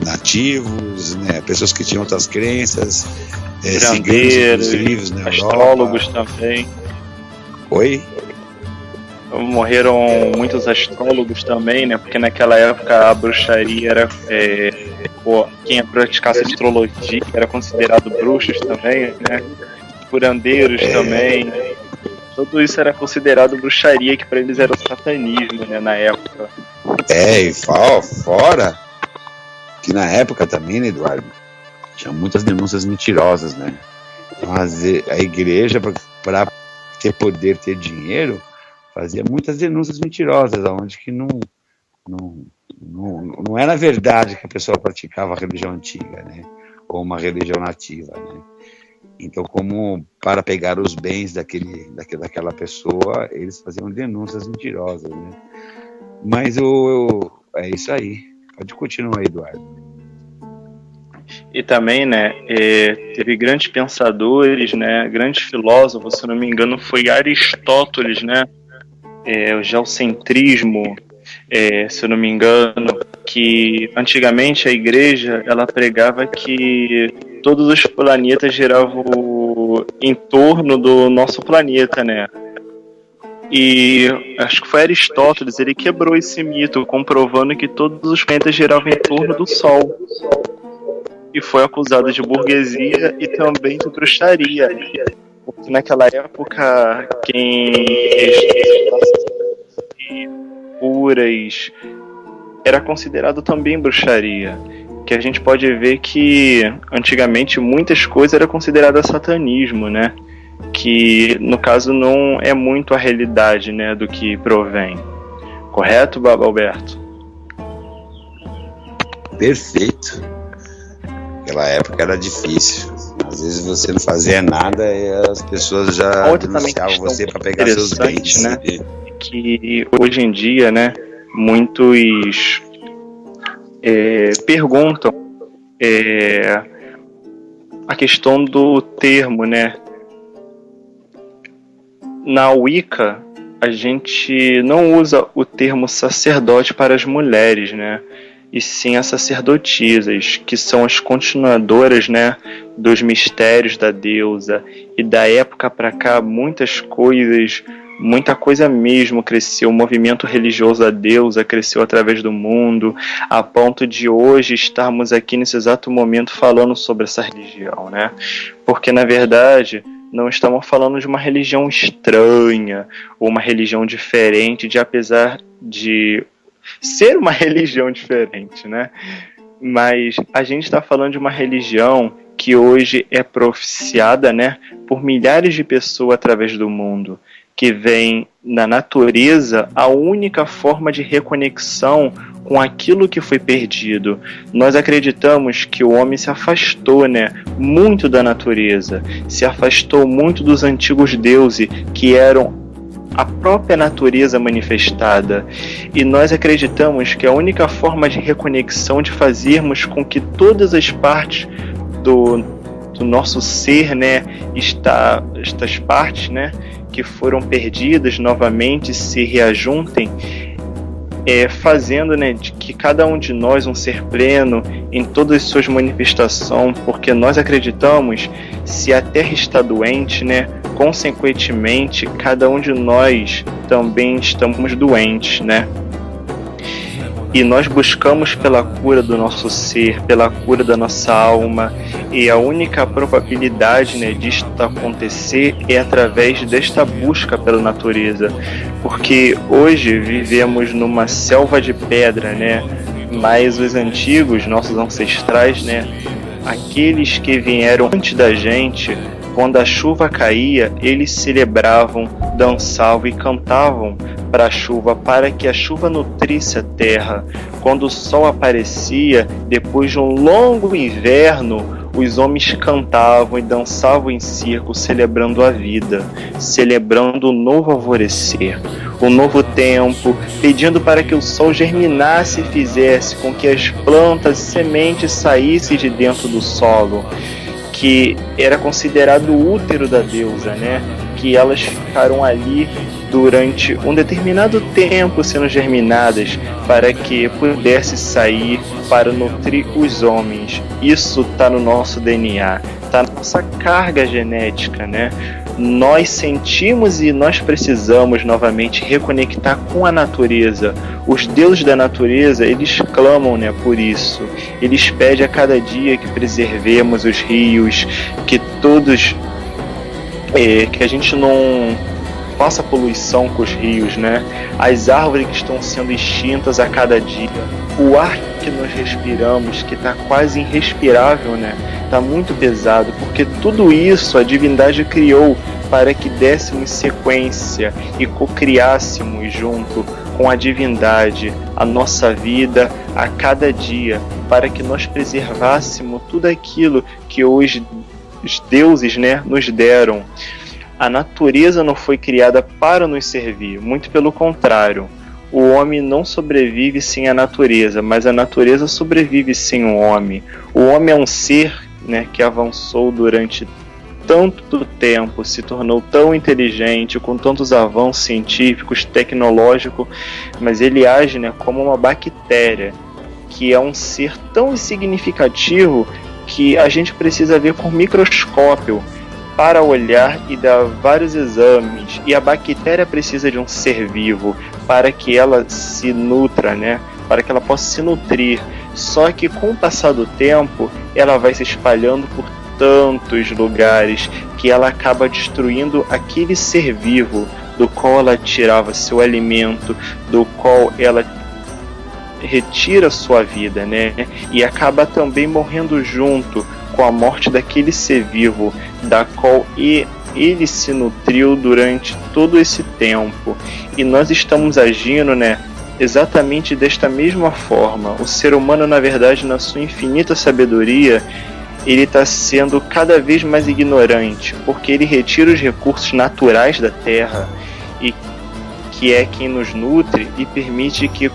nativos, né? Pessoas que tinham outras crenças, ciganos, né? Astrólogos também. Oi? Morreram muitos astrólogos também, né? Porque naquela época a bruxaria era quem praticasse astrologia era considerado bruxos também, né? Curandeiros também. Tudo isso era considerado bruxaria, que para eles era o satanismo, né? Na época. E fora que na época também, né, Eduardo, tinha muitas denúncias mentirosas, né? Mas a igreja, para ter poder, ter dinheiro, fazia muitas denúncias mentirosas, onde que não era verdade que a pessoa praticava a religião antiga, né? Ou uma religião nativa, né? Então, como para pegar os bens daquela pessoa, eles faziam denúncias mentirosas, né? Mas é isso aí. Pode continuar, Eduardo. E também, né, teve grandes pensadores, né, grandes filósofos, se não me engano foi Aristóteles, né, o geocentrismo, se eu não me engano, que antigamente a igreja ela pregava que todos os planetas giravam em torno do nosso planeta, né? E acho que foi Aristóteles, ele quebrou esse mito, comprovando que todos os planetas giravam em torno do Sol. E foi acusado de burguesia e também de bruxaria. Porque naquela época, quem puras era considerado também bruxaria. Que a gente pode ver que antigamente muitas coisas eram consideradas satanismo, né? Que no caso não é muito a realidade, né, do que provém. Correto, Baba Alberto? Perfeito. Naquela época era difícil. Às vezes você não fazia nada e as pessoas já denunciavam você para pegar seus bens, né? Que hoje em dia, né, muitos perguntam a questão do termo, né? Na Wicca, a gente não usa o termo sacerdote para as mulheres, né? E sim as sacerdotisas, que são as continuadoras, né, dos mistérios da deusa. E da época para cá, muita coisa mesmo cresceu. O movimento religioso da deusa cresceu através do mundo, a ponto de hoje estarmos aqui nesse exato momento falando sobre essa religião, né? Porque, na verdade, não estamos falando de uma religião estranha, ou uma religião diferente, apesar de ser uma religião diferente, né? Mas a gente está falando de uma religião que hoje é propiciada, né, por milhares de pessoas através do mundo, que vem na natureza a única forma de reconexão com aquilo que foi perdido. Nós acreditamos que o homem se afastou, né, muito da natureza, se afastou muito dos antigos deuses que eram a própria natureza manifestada, e nós acreditamos que a única forma de reconexão, de fazermos com que todas as partes do nosso ser, né, estas partes, né, que foram perdidas novamente se reajuntem, fazendo, né, de que cada um de nós um ser pleno em todas as suas manifestações, porque nós acreditamos, se a Terra está doente, né, consequentemente cada um de nós também estamos doentes, né? E nós buscamos pela cura do nosso ser, pela cura da nossa alma, e a única probabilidade, né, disto acontecer é através desta busca pela natureza, porque hoje vivemos numa selva de pedra, né? Mas os antigos, nossos ancestrais, né, aqueles que vieram antes da gente, quando a chuva caía, eles celebravam, dançavam e cantavam para a chuva, para que a chuva nutrisse a terra. Quando o sol aparecia, depois de um longo inverno, os homens cantavam e dançavam em círculo, celebrando a vida, celebrando o novo alvorecer, o novo tempo, pedindo para que o sol germinasse e fizesse com que as plantas e sementes saíssem de dentro do solo, que era considerado o útero da deusa, né? Que elas ficaram ali durante um determinado tempo sendo germinadas para que pudesse sair para nutrir os homens. Isso está no nosso DNA, está na nossa carga genética, né? Nós sentimos e nós precisamos novamente reconectar com a natureza. Os deuses da natureza, eles clamam, né, por isso. Eles pedem a cada dia que preservemos os rios, que todos, que a gente não faça poluição com os rios, né? As árvores que estão sendo extintas a cada dia, o ar que nós respiramos, que está quase irrespirável, né? Está muito pesado, porque tudo isso a divindade criou para que dessemos sequência e co-criássemos junto com a divindade a nossa vida a cada dia, para que nós preservássemos tudo aquilo que hoje os deuses, né, nos deram. A natureza não foi criada para nos servir, muito pelo contrário. O homem não sobrevive sem a natureza, mas a natureza sobrevive sem o homem. O homem é um ser, né, que avançou durante tanto tempo, se tornou tão inteligente, com tantos avanços científicos, tecnológicos, mas ele age, né, como uma bactéria, que é um ser tão insignificativo que a gente precisa ver com microscópio para olhar e dar vários exames. E a bactéria precisa de um ser vivo para que ela se nutra, né? Para que ela possa se nutrir. Só que com o passar do tempo, ela vai se espalhando por tantos lugares que ela acaba destruindo aquele ser vivo do qual ela tirava seu alimento, do qual ela retira sua vida, né? E acaba também morrendo junto com a morte daquele ser vivo, da qual ele se nutriu durante todo esse tempo. E nós estamos agindo, né, exatamente desta mesma forma. O ser humano, na verdade, na sua infinita sabedoria, ele está sendo cada vez mais ignorante, porque ele retira os recursos naturais da Terra, e que é quem nos nutre e permite que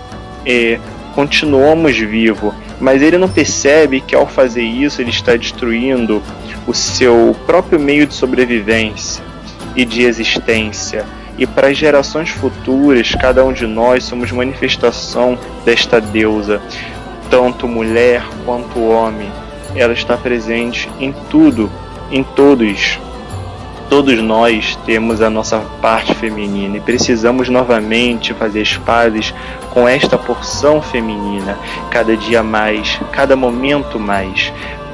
continuamos vivos. Mas ele não percebe que ao fazer isso ele está destruindo o seu próprio meio de sobrevivência e de existência. E para as gerações futuras, cada um de nós somos manifestação desta deusa, tanto mulher quanto homem. Ela está presente em tudo, em todos. Todos nós temos a nossa parte feminina e precisamos novamente fazer as pazes com esta porção feminina, cada dia mais, cada momento mais,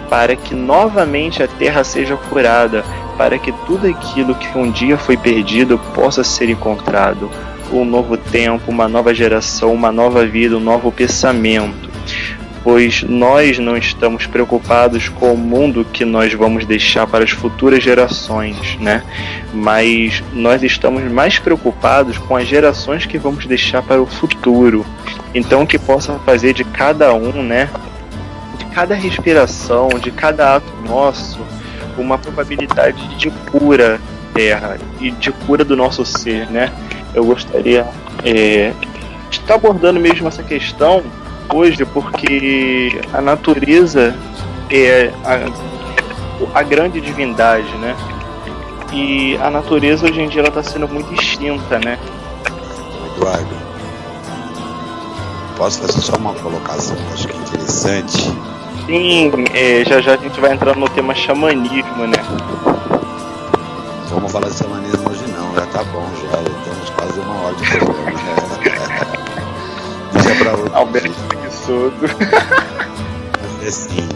para que novamente a Terra seja curada, para que tudo aquilo que um dia foi perdido possa ser encontrado. Um novo tempo, uma nova geração, uma nova vida, um novo pensamento. Pois nós não estamos preocupados com o mundo que nós vamos deixar para as futuras gerações, né? Mas nós estamos mais preocupados com as gerações que vamos deixar para o futuro. Então, que possa fazer de cada um, né? De cada respiração, de cada ato nosso, uma probabilidade de cura da Terra e de cura do nosso ser, né? Eu gostaria de estar abordando mesmo essa questão hoje, porque a natureza é a grande divindade, né? E a natureza hoje em dia ela está sendo muito extinta, né? Eduardo, posso fazer só uma colocação, acho que interessante? Sim, já a gente vai entrando no tema xamanismo, né? Vamos falar de xamanismo hoje não, já tá bom, já temos quase uma hora de programa. Deixa pra outro. Alberto preguiçoso. Assim,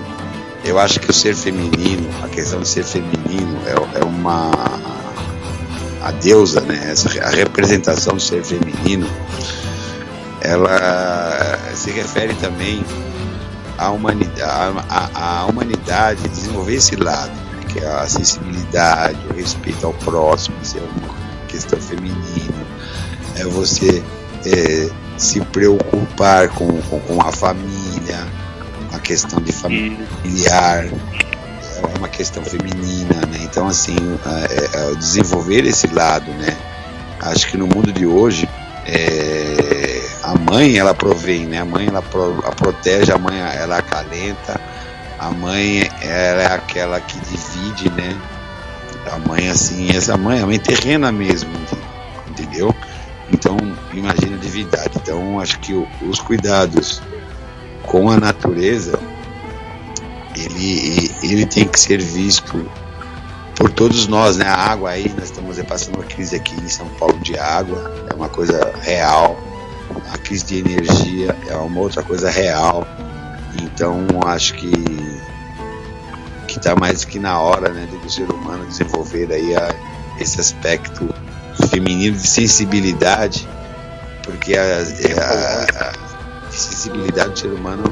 eu acho que o ser feminino, a questão de ser feminino é uma... A deusa, né? A representação do ser feminino, ela se refere também à humanidade desenvolver esse lado, que é a sensibilidade, o respeito ao próximo, isso é uma questão feminina, é você se preocupar com a família, a questão de familiar, é uma questão feminina, né? Então, assim, desenvolver esse lado, né? Acho que no mundo de hoje, a mãe, ela provém, né? A mãe, ela protege, a mãe, ela acalenta, a mãe, ela é aquela que divide, né? A mãe, assim, essa mãe, a mãe terrena mesmo, entendeu? Então, imagina a divindade. Então, acho que os cuidados com a natureza, ele tem que ser visto por todos nós, né? A água aí, nós estamos passando uma crise aqui em São Paulo de água, é uma coisa real. A crise de energia é uma outra coisa real. Então, acho que está mais que na hora, né, do ser humano desenvolver aí esse aspecto feminino de sensibilidade, porque a sensibilidade do ser humano,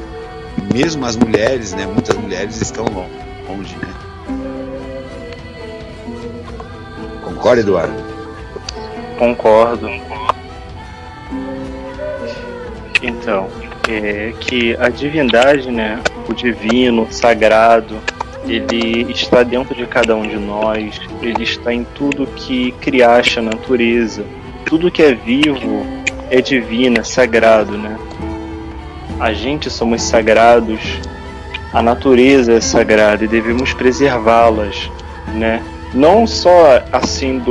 mesmo as mulheres, né, muitas mulheres estão longe, né? Concorda, Eduardo? Concordo. Então, que a divindade, né, o divino, o sagrado, ele está dentro de cada um de nós, ele está em tudo que criaste a natureza. Tudo que é vivo é divino, é sagrado, né? A gente somos sagrados, a natureza é sagrada e devemos preservá-las, né? Não só assim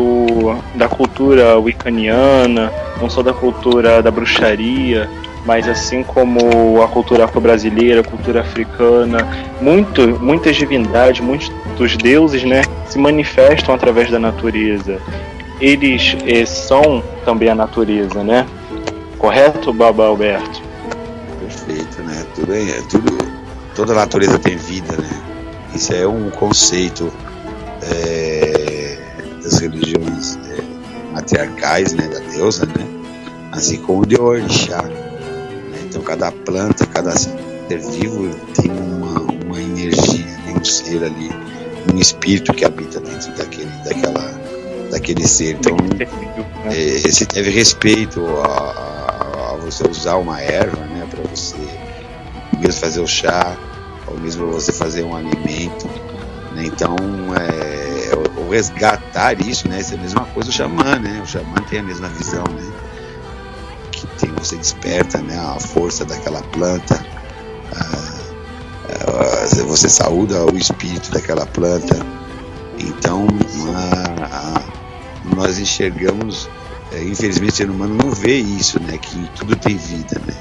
da cultura wiccaniana, não só da cultura da bruxaria, mas assim como a cultura afro-brasileira, a cultura africana, muitas divindades, muitos dos deuses, né, se manifestam através da natureza. Eles são também a natureza, né? Correto, Baba Alberto? Perfeito, né? Toda a natureza tem vida, né? Isso é um conceito das religiões matriarcais, né, da deusa, né? Assim como o de Orixá, né? Então cada planta, cada ser vivo tem uma energia, né? Um ser ali, um espírito que habita dentro daquele ser. Então se deve respeito a você usar uma erva, né, para você mesmo fazer o chá, ou mesmo você fazer um alimento, né? Então o resgatar isso, né? Isso é a mesma coisa do xamã, né? O xamã tem a mesma visão, né? Que tem, você desperta, né, a força daquela planta, você saúda o espírito daquela planta. Então nós enxergamos, infelizmente o ser humano não vê isso, né? Que tudo tem vida, né?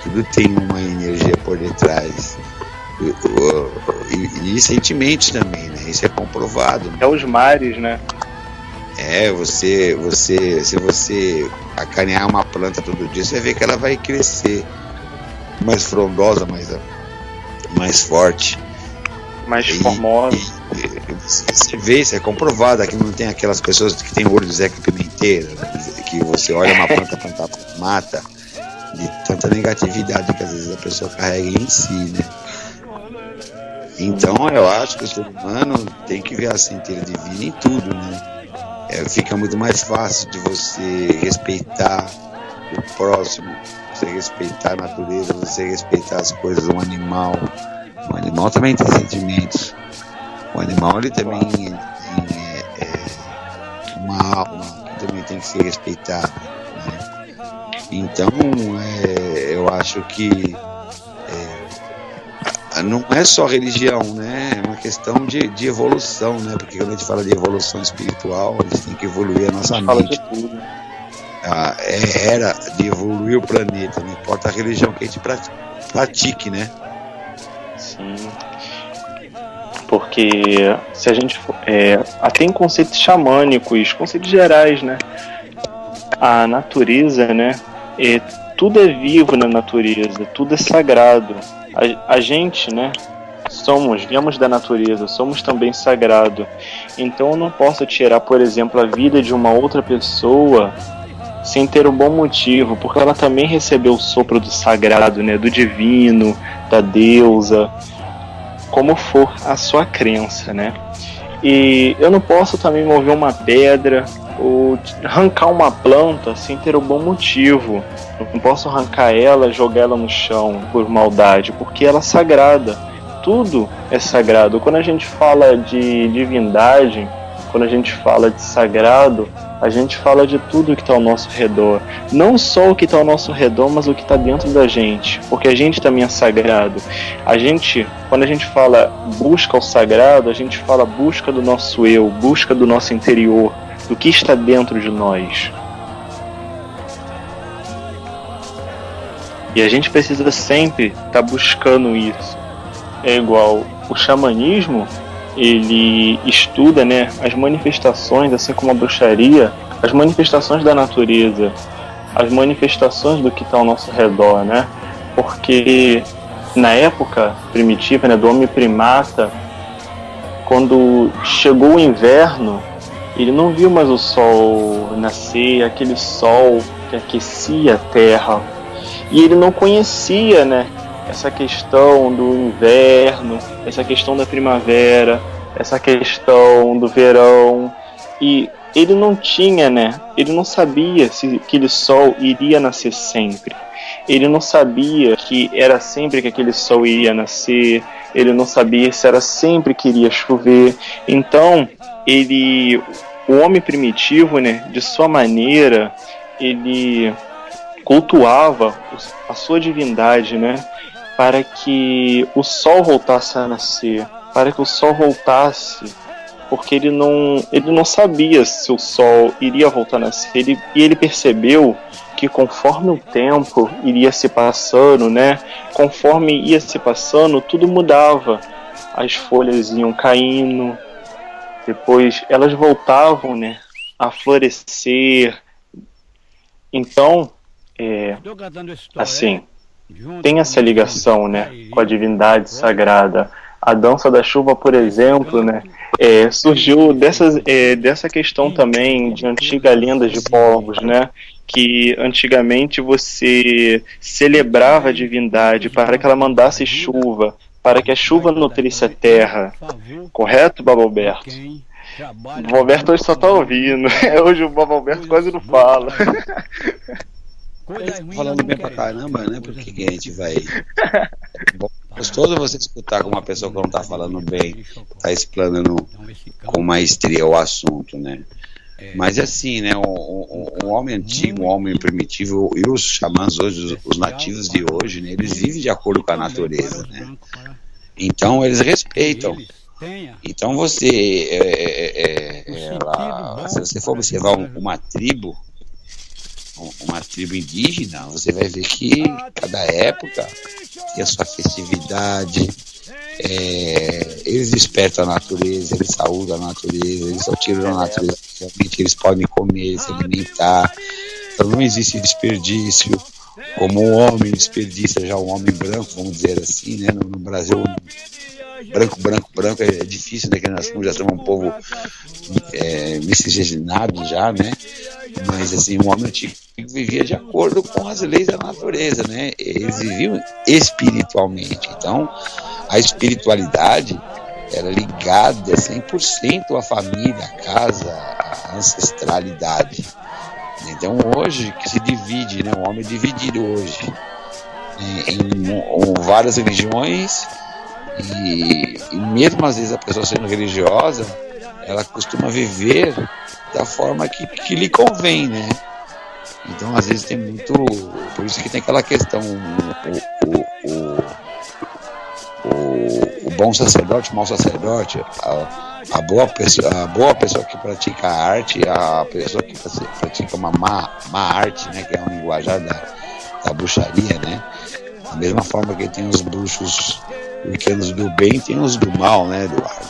Tudo tem uma energia por detrás. E sentimentos também, né? Isso é comprovado, né? É os mares, né? Se você acarinhar uma planta todo dia, você vai ver que ela vai crescer mais frondosa, mais forte, mais formosa. Você vê, isso é comprovado. Aqui não tem aquelas pessoas que tem olho de Zeca Pimenteira, que você olha uma planta mata, de tanta negatividade que às vezes a pessoa carrega em si, né? Então eu acho que o ser humano tem que ver a centelha divina em tudo, né? Fica muito mais fácil de você respeitar o próximo, você respeitar a natureza, você respeitar as coisas do animal. O animal também tem sentimentos. O animal ele também tem uma alma que também tem que ser respeitada, né? Então eu acho que não é só religião, né? É uma questão de evolução, né? Porque quando a gente fala de evolução espiritual, a gente tem que evoluir a nossa mente. Era de evoluir o planeta, não importa a religião que a gente pratique, né? Sim. Porque se a gente for, até em conceitos xamânicos, conceitos gerais, né? A natureza, né? Tudo é vivo na natureza, tudo é sagrado. A gente, né, viemos da natureza, somos também sagrado. Então eu não posso tirar, por exemplo, a vida de uma outra pessoa sem ter um bom motivo, porque ela também recebeu o sopro do sagrado, né, do divino, da deusa, como for a sua crença, né? E eu não posso também mover uma pedra ou arrancar uma planta sem ter um bom motivo. Não posso arrancar ela, jogar ela no chão por maldade, porque ela é sagrada. Tudo é sagrado. Quando a gente fala de divindade, quando a gente fala de sagrado, a gente fala de tudo que está ao nosso redor. Não só o que está ao nosso redor, mas o que está dentro da gente, porque a gente também é sagrado. Quando a gente fala busca o sagrado, a gente fala busca do nosso eu, busca do nosso interior, do que está dentro de nós. E a gente precisa sempre estar buscando isso. É igual o xamanismo, ele estuda, né, as manifestações, assim como a bruxaria, as manifestações da natureza, as manifestações do que está ao nosso redor, né? Porque na época primitiva, né, do homem primata, quando chegou o inverno, ele não viu mais o sol nascer, aquele sol que aquecia a terra. E ele não conhecia, né, essa questão do inverno, essa questão da primavera, essa questão do verão. E ele não tinha, né, ele não sabia se aquele sol iria nascer sempre. Ele não sabia que era sempre que aquele sol iria nascer, ele não sabia se era sempre que iria chover. Então, o homem primitivo, né, de sua maneira, ele cultuava a sua divindade, né, para que o sol voltasse a nascer, para que o sol voltasse, porque ele não sabia se o sol iria voltar a nascer, e ele percebeu que conforme o tempo iria se passando, né, conforme ia se passando, tudo mudava, as folhas iam caindo, depois elas voltavam, né, a florescer. Então, assim, tem essa ligação, né, com a divindade sagrada. A dança da chuva, por exemplo, né, surgiu dessa questão também de antigas lendas de povos, né, que antigamente você celebrava a divindade para que ela mandasse chuva, para que a chuva nutrisse a terra. Correto, Baba Alberto? O Baba Alberto hoje só está ouvindo. Hoje o Baba Alberto quase não fala. Falando bem pra caramba, né? Porque que a gente vai... Bom, gostoso você escutar com uma pessoa que não tá falando bem, tá explanando com maestria o assunto, né? Mas assim, né? Um homem antigo, um homem primitivo, e os xamãs hoje, os nativos de hoje, né? Eles vivem de acordo com a natureza, né? Então eles respeitam. Então se você for observar uma tribo indígena, você vai ver que cada época tem a sua festividade, eles despertam a natureza, eles saúdam a natureza, eles só tiram a natureza, realmente eles podem comer, se alimentar, então não existe desperdício, como o homem desperdiça, já o homem branco, vamos dizer assim, né? No Brasil, branco é difícil, né? Que nós já somos um povo miscigenado já, né? Mas assim, o homem antigo vivia de acordo com as leis da natureza, né? Eles viviam espiritualmente. Então, a espiritualidade era ligada 100% à família, à casa, à ancestralidade. Então, hoje, que se divide, né? O homem é dividido hoje em várias religiões e mesmo às vezes a pessoa sendo religiosa, ela costuma viver da forma que lhe convém, né? Então, às vezes tem muito... Por isso que tem aquela questão, o bom sacerdote, o mau sacerdote, a boa pessoa que pratica a arte, a pessoa que pratica uma má arte, né? Que é um linguajar da bruxaria, né? Da mesma forma que tem os bruxos pequenos do bem, tem os do mal, né, Eduardo?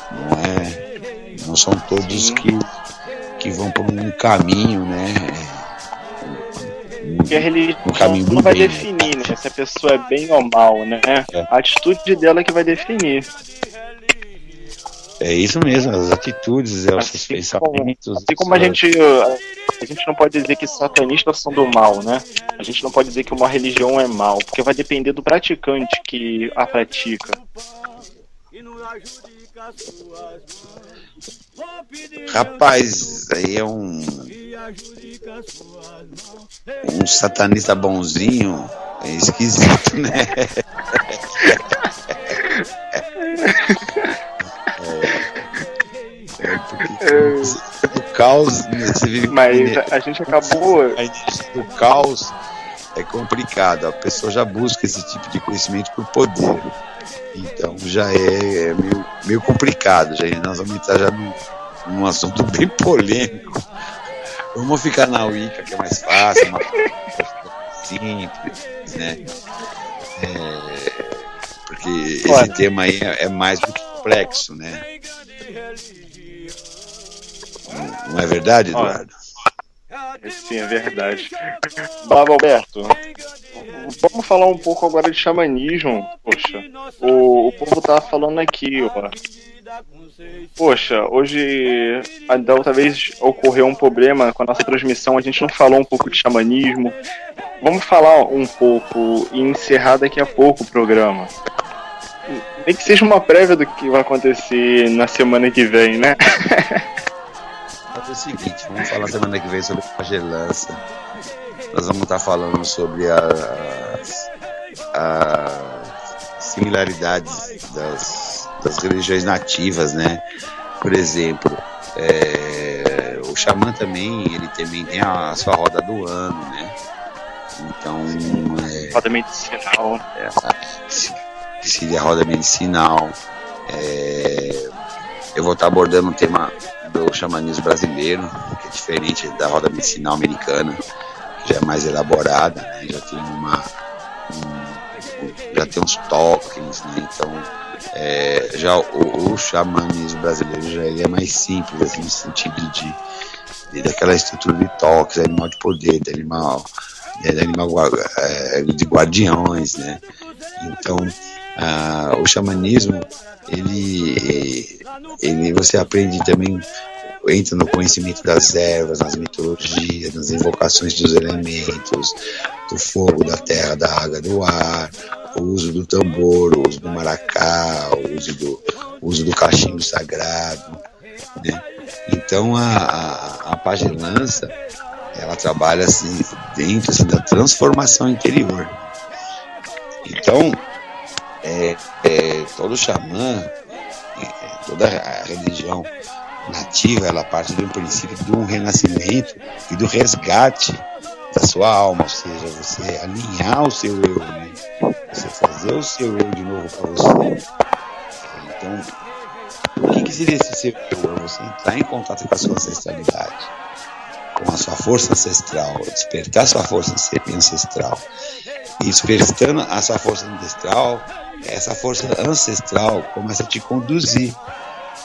Não são todos que vão por um caminho, né? Porque a religião não vai definir, né? Se a pessoa é bem ou mal, né? A atitude dela que vai definir. É isso mesmo, as atitudes, os seus pensamentos. Assim como a gente não pode dizer que satanistas são do mal, né? A gente não pode dizer que uma religião é mal, porque vai depender do praticante que a pratica. Rapaz, aí é um satanista bonzinho, é esquisito, né? Porque o caos, mas a gente acabou. O caos é complicado, a pessoa já busca esse tipo de conhecimento por poder, então já é meio complicado, nós vamos entrar já num assunto bem polêmico. Vamos ficar na Wicca, que é mais fácil, uma coisa simples, né? Porque esse tema aí é mais do que complexo, né? Não é verdade, Eduardo? Sim, é verdade. Baba Alberto, vamos falar um pouco agora de xamanismo. Poxa, o povo tá falando aqui, ó. Poxa, hoje, da outra vez ocorreu um problema com a nossa transmissão, a gente não falou um pouco de xamanismo. Vamos falar um pouco e encerrar daqui a pouco o programa. Nem que seja uma prévia do que vai acontecer na semana que vem, né? É o seguinte, vamos falar semana que vem sobre pagelança. Nós vamos estar falando sobre similaridades das religiões nativas, né? Por exemplo, o xamã também, ele também tem a sua roda do ano, né? Então, roda medicinal. Seria a roda medicinal. Eu vou estar abordando um tema do xamanismo brasileiro, que é diferente da roda medicinal americana, que já é mais elaborada, né? Já tem uns tokens, né? Então, já o xamanismo brasileiro já ele é mais simples, assim, no sentido daquela estrutura de tokens, animal de poder, de animal de guardiões, né? Então, o xamanismo, ele você aprende também, entra no conhecimento das ervas, nas mitologias, nas invocações dos elementos, do fogo, da terra, da água, do ar, o uso do tambor, o uso do maracá, o uso do cachimbo sagrado, né? Então a pagelança, ela trabalha assim, dentro assim, da transformação interior. Então, todo xamã, toda a religião nativa, ela parte do princípio de um renascimento e do resgate da sua alma, ou seja, você alinhar o seu eu, né? Você fazer o seu eu de novo para você. Então, o que seria esse seu eu? É você entrar em contato com a sua ancestralidade, com a sua força ancestral, despertar a sua força ancestral. E despertando a sua força ancestral, essa força ancestral começa a te conduzir,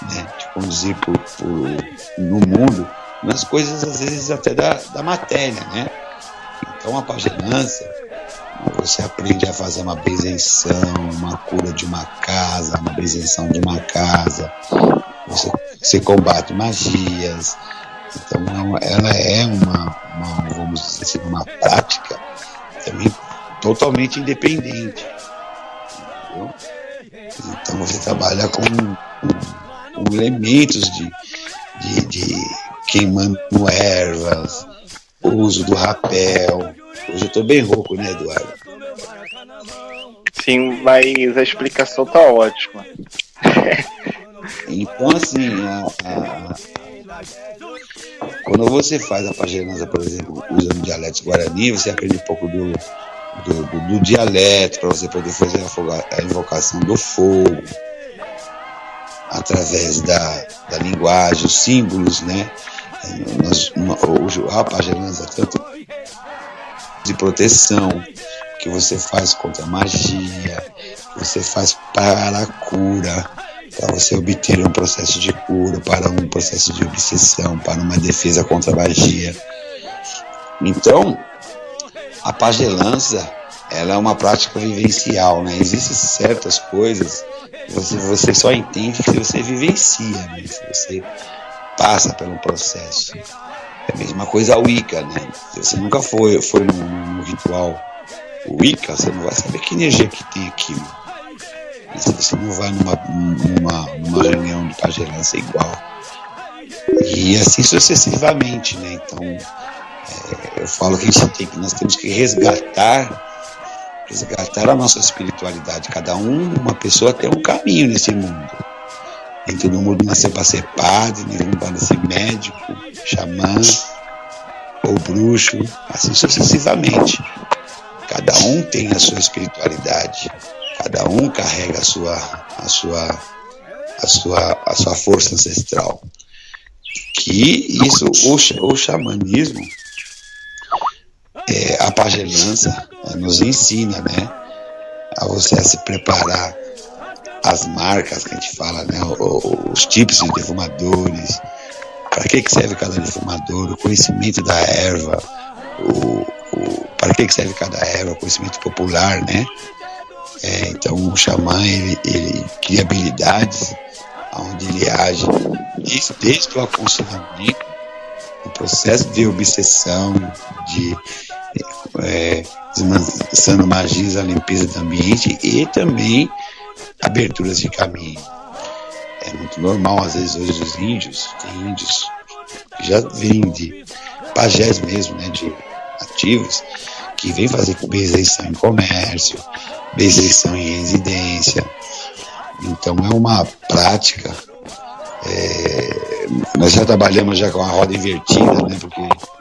né? Te conduzir no mundo, nas coisas às vezes até da matéria, né? Então a pagelança, você aprende a fazer uma benzenção, uma cura de uma casa, uma benzenção de uma casa, você combate magias. Então ela é uma vamos dizer assim, uma prática também totalmente independente, entendeu? Então você trabalha com elementos de queimando ervas, o uso do rapel. Hoje eu tô bem rouco, né, Eduardo? Sim, mas a explicação tá ótima. Então, assim, quando você faz a pagelança, por exemplo, usando dialetos guarani, você aprende um pouco do dialeto, para você poder fazer a invocação do fogo, através da linguagem, os símbolos, né? A pagelança, tanto de proteção, que você faz contra a magia, que você faz para a cura, para você obter um processo de cura, para um processo de obsessão, para uma defesa contra a magia. Então, a pagelança, ela é uma prática vivencial, né? Existem certas coisas que você só entende se você vivencia, né? Se você passa pelo processo. É a mesma coisa a Wicca, né? Se você nunca foi num ritual Wicca, você não vai saber que energia que tem aquilo. E se você não vai numa reunião de pagelança, é igual. E assim sucessivamente, né? Então, eu falo que nós temos que resgatar a nossa espiritualidade. Cada uma pessoa tem um caminho nesse mundo. Nem todo mundo nasceu para ser padre, nem todo mundo para ser médico, xamã ou bruxo, assim sucessivamente. Cada um tem a sua espiritualidade, cada um carrega a sua força ancestral. Que isso, o xamanismo, a pagelança nos ensina, né, a você se preparar, as marcas que a gente fala, né, os tipos de defumadores, para que serve cada defumador, o conhecimento da erva, para que serve cada erva, o conhecimento popular, né? Então o xamã ele cria habilidades onde ele age desde o aconselhamento, o processo de obsessão, de desmanchando magias, a limpeza do ambiente e também aberturas de caminho. É muito normal, às vezes, hoje os índios, tem índios que já vêm de pajés mesmo, né, de nativos, que vem fazer benção em comércio, benção em residência. Então é uma prática. Nós já trabalhamos já com a roda invertida, né?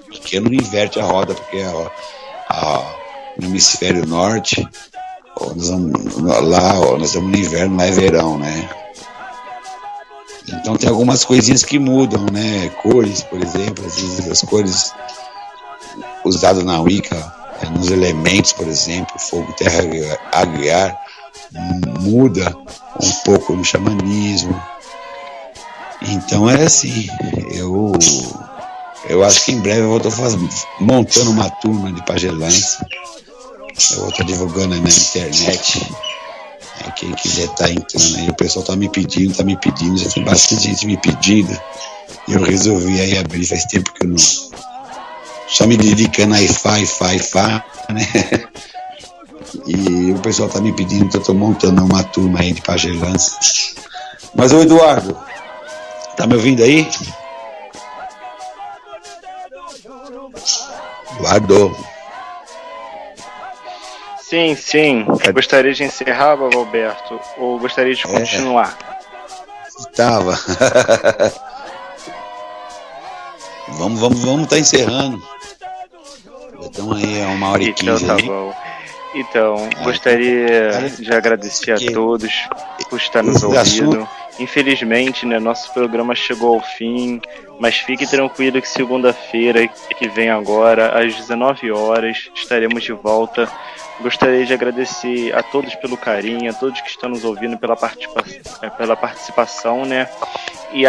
Porque não inverte a roda, porque no hemisfério norte, nós estamos no inverno, lá é verão, né? Então tem algumas coisinhas que mudam, né? Cores, por exemplo, as cores usadas na Wicca, nos elementos, por exemplo, fogo, terra, água e ar, muda um pouco no xamanismo. Então é assim, eu acho que em breve eu vou estar montando uma turma de pagelança. Eu vou estar divulgando aí na internet. Quem quiser estar entrando aí, o pessoal está me pedindo, já tem bastante gente me pedindo. E eu resolvi aí abrir, faz tempo que eu não. Só me dedicando a Ifá, né? E o pessoal está me pedindo, então eu estou montando uma turma aí de pagelança. Mas, ô Eduardo, tá me ouvindo aí? Eduardo. Sim. Gostaria de encerrar, Baba Alberto, ou gostaria de continuar? Tava. Vamos tá encerrando. Então aí é 1h15. Então tá bom. Então, gostaria de agradecer a todos por estar nos ouvindo. Infelizmente, né, nosso programa chegou ao fim, mas fique tranquilo que segunda-feira, que vem agora, às 19 horas, estaremos de volta. Gostaria de agradecer a todos pelo carinho, a todos que estão nos ouvindo pela participação, né? E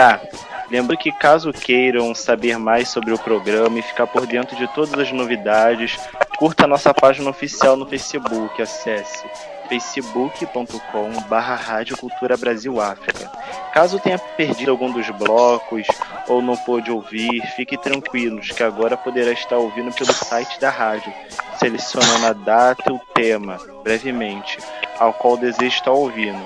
lembro que caso queiram saber mais sobre o programa e ficar por dentro de todas as novidades, curta a nossa página oficial no Facebook, acesse facebook.com/Rádio Cultura Brasil África. Caso tenha perdido algum dos blocos ou não pôde ouvir, fique tranquilos que agora poderá estar ouvindo pelo site da rádio, selecionando a data e o tema, brevemente, ao qual deseja estar ouvindo.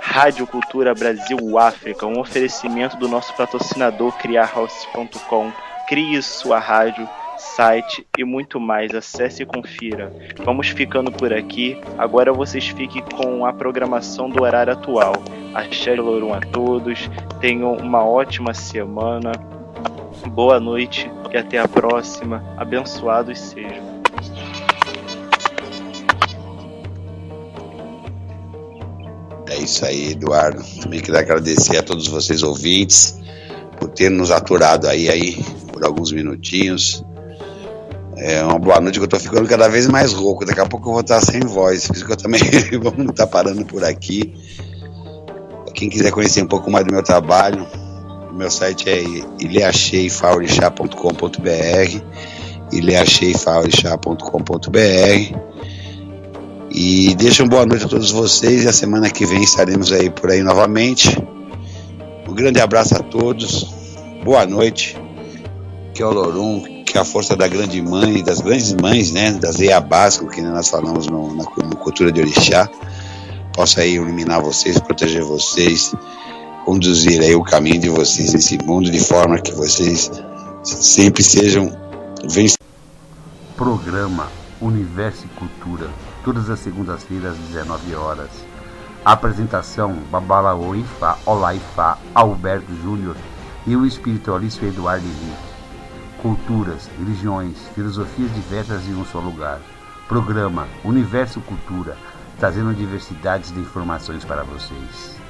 Rádio Cultura Brasil África, um oferecimento do nosso patrocinador criarhouse.com. Crie sua rádio, site e muito mais. Acesse e confira. Vamos ficando por aqui. Agora vocês fiquem com a programação do horário atual. Axé Lorum a todos. Tenham uma ótima semana. Boa noite e até a próxima. Abençoados sejam. É isso aí, Eduardo. Também queria agradecer a todos vocês ouvintes por terem nos aturado aí por alguns minutinhos. Uma boa noite, que eu tô ficando cada vez mais rouco. Daqui a pouco eu vou estar sem voz. Por isso que eu também vamos estar parando por aqui. Quem quiser conhecer um pouco mais do meu trabalho, o meu site é ileacheifaorixá.com.br, ileacheifaorixá.com.br. E deixa uma boa noite a todos vocês. E a semana que vem estaremos aí por aí novamente. Um grande abraço a todos. Boa noite. Que é o Lorum, que é a força da grande mãe, das grandes mães, né, das Iabás, que nós falamos na cultura de Orixá, possa aí iluminar vocês, proteger vocês, conduzir aí o caminho de vocês nesse mundo de forma que vocês sempre sejam vencedores. Programa Universo e Cultura, todas as segundas-feiras às 19 horas. Apresentação: Babalaô Ifá, Olá Ifá, Alberto Júnior e o espiritualista Eduardo Henrique. Culturas, religiões, filosofias diversas em um só lugar. Programa Universo Cultura, trazendo diversidades de informações para vocês.